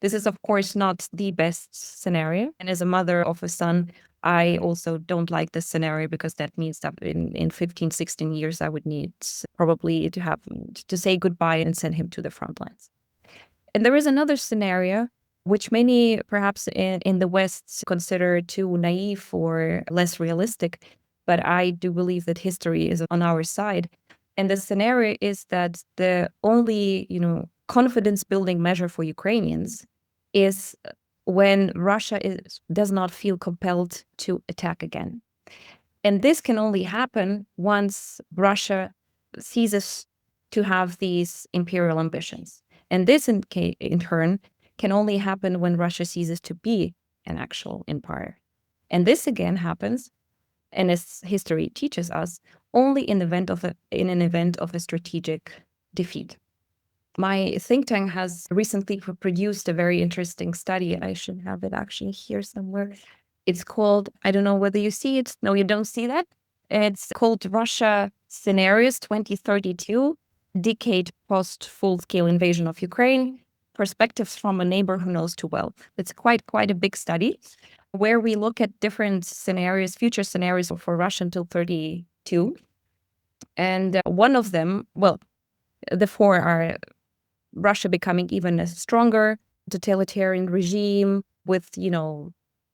Speaker 2: This is, of course, not the best scenario. And as a mother of a son, I also don't like this scenario because that means that in 15, 16 years, I would need probably to say goodbye and send him to the front lines. And there is another scenario, which many perhaps in the West consider too naive or less realistic, but I do believe that history is on our side. And the scenario is that the only, confidence building measure for Ukrainians is when Russia does not feel compelled to attack again. And this can only happen once Russia ceases to have these imperial ambitions. And this, in turn, can only happen when Russia ceases to be an actual empire. And this again happens, and as history teaches us, only in an event of a strategic defeat. My think tank has recently produced a very interesting study. I should have it actually here somewhere. It's called, I don't know whether you see it. No, you don't see that. It's called Russia Scenarios 2032, Decade Post Full-Scale Invasion of Ukraine, Perspectives from a Neighbor Who Knows Too Well. It's quite a big study where we look at different scenarios, future scenarios for Russia until 32. And one of them, the four are Russia becoming even a stronger totalitarian regime with,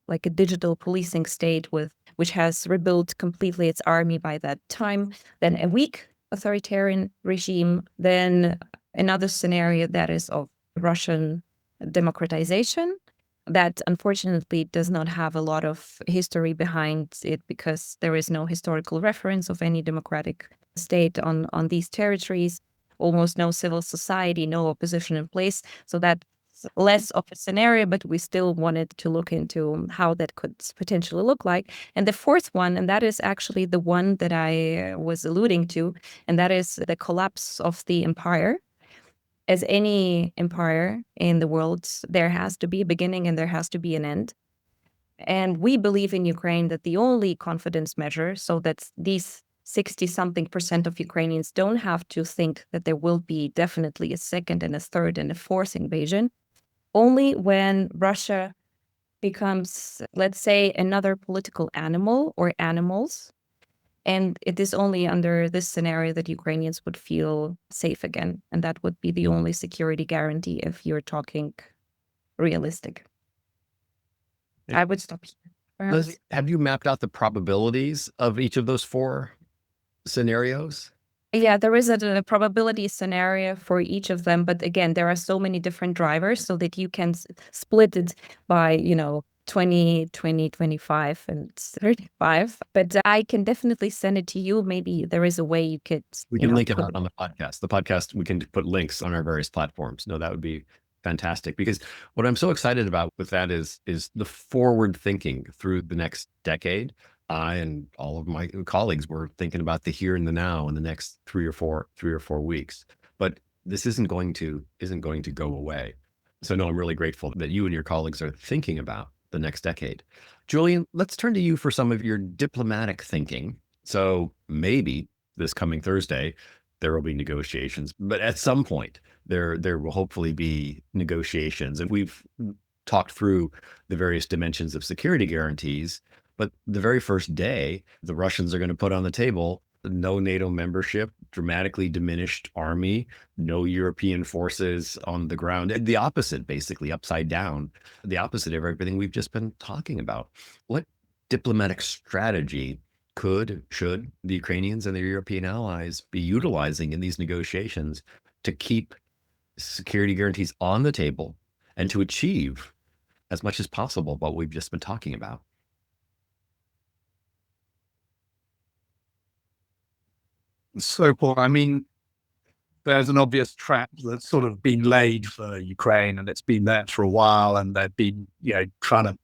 Speaker 2: like a digital policing state which has rebuilt completely its army by that time, then a weak authoritarian regime, then another scenario that is of Russian democratization that unfortunately does not have a lot of history behind it because there is no historical reference of any democratic state on these territories, almost no civil society, no opposition in place. So that's less of a scenario, but we still wanted to look into how that could potentially look like. And the fourth one, and that is actually the one that I was alluding to, and that is the collapse of the empire. As any empire in the world, there has to be a beginning and there has to be an end. And we believe in Ukraine that the only confidence measure, so that these 60-something% of Ukrainians don't have to think that there will be definitely a second and a third and a fourth invasion, only when Russia becomes, let's say, another political animal or animals. And it is only under this scenario that Ukrainians would feel safe again. And that would be the only security guarantee if you're talking realistic. I would stop here.
Speaker 1: Lesia, have you mapped out the probabilities of each of those four scenarios?
Speaker 2: Yeah, there is a probability scenario for each of them. But again, there are so many different drivers so that you can split it by, 20, 20, 25, and 35. But I can definitely send it to you. Maybe there is a way you could.
Speaker 1: We can link it out on the podcast. The podcast, we can put links on our various platforms. No, that would be fantastic, because what I'm so excited about with that is the forward thinking through the next decade. I and all of my colleagues were thinking about the here and the now in the next 3 or 4 weeks. But this isn't going to go away. So no, I'm really grateful that you and your colleagues are thinking about the next decade. Julian, let's turn to you for some of your diplomatic thinking. So maybe this coming Thursday, there will be negotiations. But at some point, there will hopefully be negotiations. And we've talked through the various dimensions of security guarantees. But the very first day, the Russians are going to put on the table no NATO membership, dramatically diminished army, no European forces on the ground. The opposite, basically, upside down, the opposite of everything we've just been talking about. What diplomatic strategy should the Ukrainians and their European allies be utilizing in these negotiations to keep security guarantees on the table and to achieve as much as possible what we've just been talking about?
Speaker 3: So, Paul, I mean, there's an obvious trap that's sort of been laid for Ukraine, and it's been there for a while, and they've been, trying to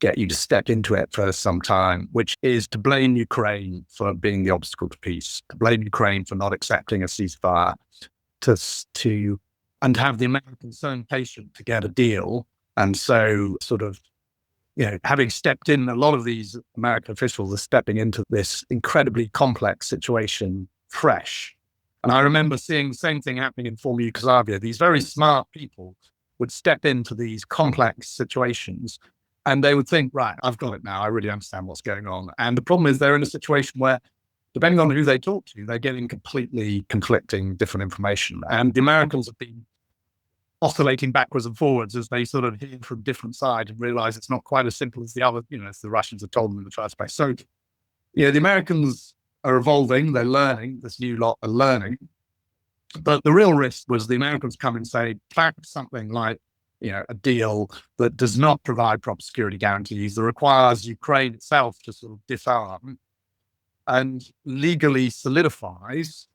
Speaker 3: get you to step into it for some time, which is to blame Ukraine for being the obstacle to peace, to blame Ukraine for not accepting a ceasefire, and to have the Americans so impatient to get a deal, and so sort of, having stepped in, a lot of these American officials are stepping into this incredibly complex situation fresh. And I remember seeing the same thing happening in former Yugoslavia. These very smart people would step into these complex situations and they would think, right, I've got it now. I really understand what's going on. And the problem is they're in a situation where, depending on who they talk to, they're getting completely conflicting different information. And the Americans have been oscillating backwards and forwards as they sort of hear from different sides and realize it's not quite as simple as the other, as the Russians have told them in the first place. So, the Americans are evolving, they're learning, this new lot are learning. But the real risk was the Americans come and say, fact something like, a deal that does not provide proper security guarantees, that requires Ukraine itself to sort of disarm and legally solidifies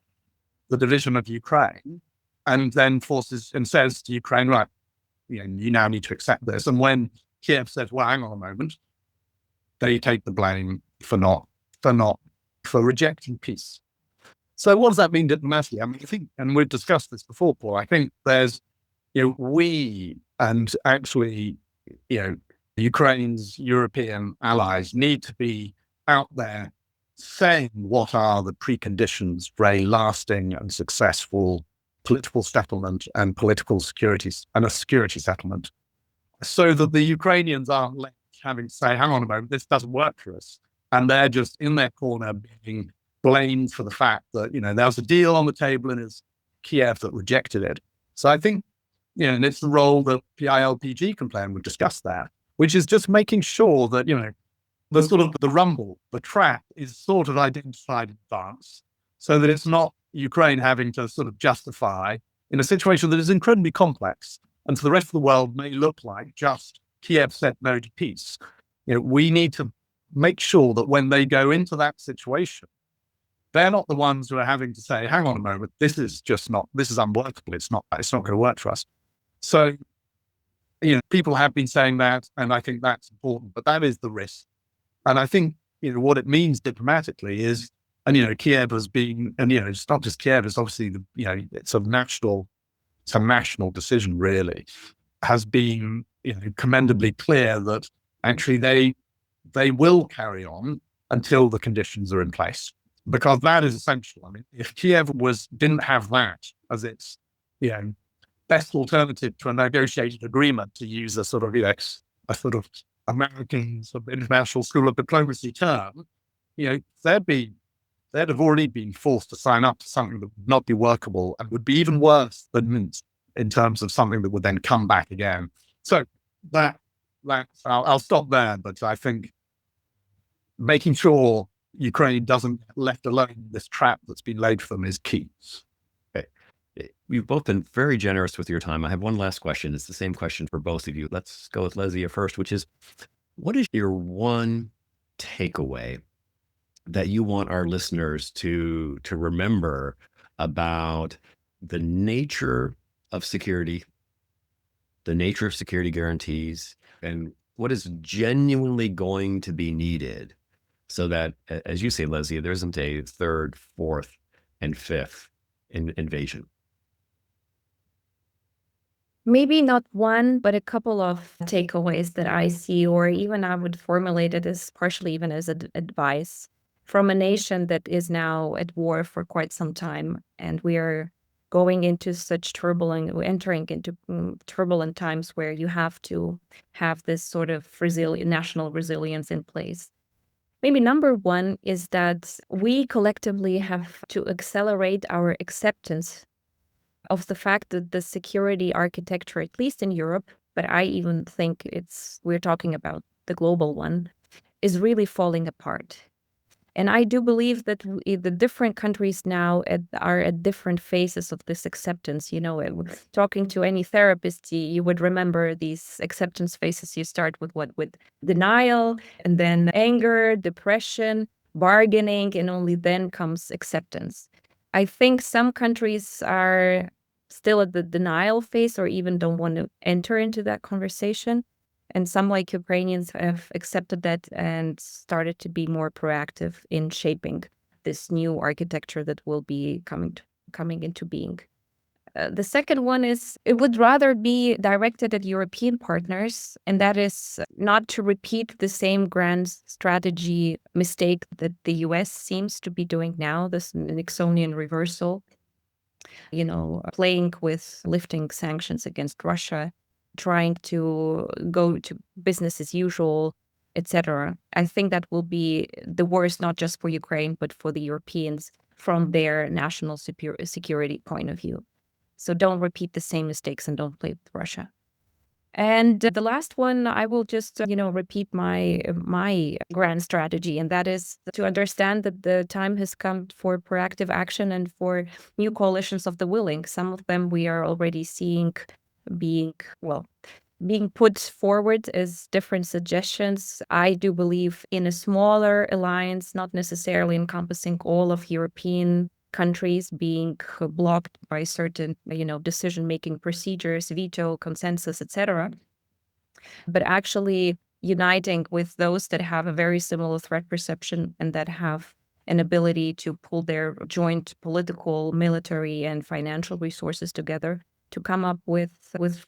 Speaker 3: the division of Ukraine, and then forces and says to Ukraine, right, you now need to accept this. And when Kiev says, well, hang on a moment, they take the blame for rejecting peace. So what does that mean diplomatically? I mean, I think, and we've discussed this before, Paul, I think there's, we and actually, Ukraine's European allies need to be out there saying what are the preconditions for a lasting and successful political settlement and political securities and a security settlement, so that the Ukrainians aren't left having to say, hang on a moment, this doesn't work for us. And they're just in their corner being blamed for the fact that, there was a deal on the table and it's Kiev that rejected it. So I think, and it's the role that PILPG can play, and we've discussed that, which is just making sure that, the sort of the rumble, the trap is sort of identified in advance, so that it's not Ukraine having to sort of justify in a situation that is incredibly complex and to the rest of the world may look like just Kiev said no to peace. We need to make sure that when they go into that situation, they're not the ones who are having to say, hang on a moment, this is unworkable. It's not going to work for us. So, people have been saying that, and I think that's important, but that is the risk. And I think, what it means diplomatically is, and, Kiev has been, and, it's not just Kiev, it's obviously, it's a national decision really, has been, commendably clear that actually they will carry on until the conditions are in place, because that is essential. I mean, if Kiev didn't have that as its, best alternative to a negotiated agreement, to use a sort of, a sort of American sort of international school of diplomacy term, they'd have already been forced to sign up to something that would not be workable and would be even worse than Minsk in terms of something that would then come back again. So I'll stop there, but I think making sure Ukraine doesn't get left alone in this trap that's been laid for them is key.
Speaker 1: You've both been very generous with your time. I have one last question. It's the same question for both of you. Let's go with Lesia first, which is, what is your one takeaway that you want our listeners to remember about the nature of security, the nature of security guarantees, and what is genuinely going to be needed so that, as you say, Lesia, there isn't a third, fourth, and fifth invasion?
Speaker 2: Maybe not one, but a couple of takeaways that I see, or even I would formulate it as partially even as advice. from a nation that is now at war for quite some time, and we are going into entering into turbulent times where you have to have this sort of national resilience in place. Maybe number one is that we collectively have to accelerate our acceptance of the fact that the security architecture, at least in Europe, but I even think we're talking about the global one, is really falling apart. And I do believe that the different countries now are at different phases of this acceptance. Talking to any therapist, you would remember these acceptance phases. You start with with denial, and then anger, depression, bargaining, and only then comes acceptance. I think some countries are still at the denial phase or even don't want to enter into that conversation. And some, like Ukrainians, have accepted that and started to be more proactive in shaping this new architecture that will be coming into being. The second one is it would rather be directed at European partners, and that is not to repeat the same grand strategy mistake that the US seems to be doing now, this Nixonian reversal, playing with lifting sanctions against Russia, trying to go to business as usual, etc. I think that will be the worst, not just for Ukraine, but for the Europeans from their national security point of view. So don't repeat the same mistakes and don't play with Russia. And the last one, I will just, repeat my grand strategy, and that is to understand that the time has come for proactive action and for new coalitions of the willing. Some of them we are already seeing being put forward as different suggestions. I do believe in a smaller alliance, not necessarily encompassing all of European countries being blocked by certain, decision-making procedures, veto, consensus, etc., but actually uniting with those that have a very similar threat perception and that have an ability to pull their joint political, military, and financial resources together to come up with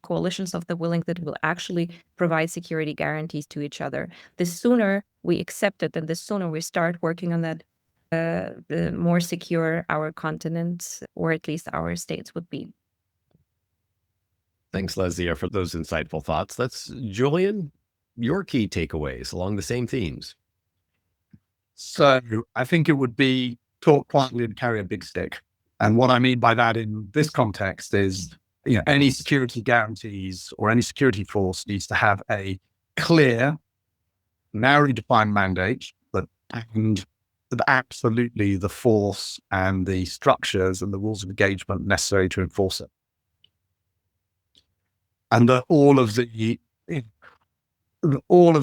Speaker 2: coalitions of the willing that will actually provide security guarantees to each other. The sooner we accept it and the sooner we start working on that, the more secure our continent, or at least our states, would be.
Speaker 1: Thanks, Lesia, for those insightful thoughts. That's Julian, your key takeaways along the same themes.
Speaker 3: So I think it would be talk quietly and carry a big stick. And what I mean by that in this context is, any security guarantees or any security force needs to have a clear, narrowly defined mandate, and absolutely the force and the structures and the rules of engagement necessary to enforce it. And that all of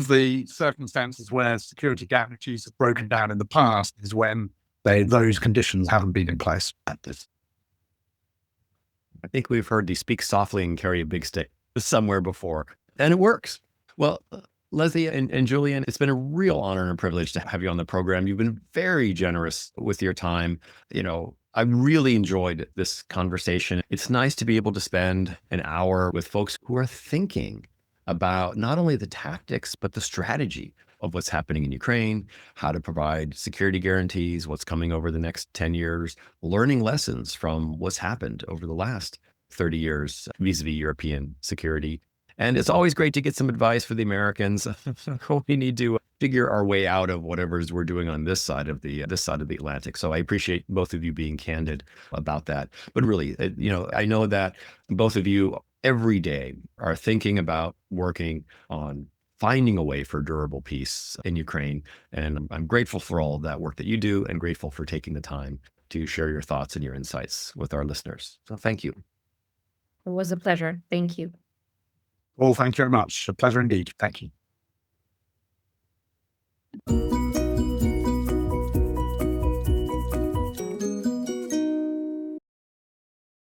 Speaker 3: the circumstances where security guarantees have broken down in the past is when those conditions haven't been in place.
Speaker 1: I think we've heard the speak softly and carry a big stick somewhere before, and it works. Well, Lesia and Julian, it's been a real honor and a privilege to have you on the program. You've been very generous with your time. I really enjoyed this conversation. It's nice to be able to spend an hour with folks who are thinking about not only the tactics, but the strategy of what's happening in Ukraine, how to provide security guarantees, what's coming over the next 10 years, learning lessons from what's happened over the last 30 years vis-a-vis European security. And it's always great to get some advice for the Americans. We need to figure our way out of whatever's we're doing on this side of the Atlantic. So I appreciate both of you being candid about that. But really, I know that both of you every day are thinking about working on finding a way for durable peace in Ukraine. And I'm grateful for all of that work that you do and grateful for taking the time to share your thoughts and your insights with our listeners. So thank you.
Speaker 2: It was a pleasure. Thank you.
Speaker 3: Well, thank you very much. A pleasure indeed. Thank you.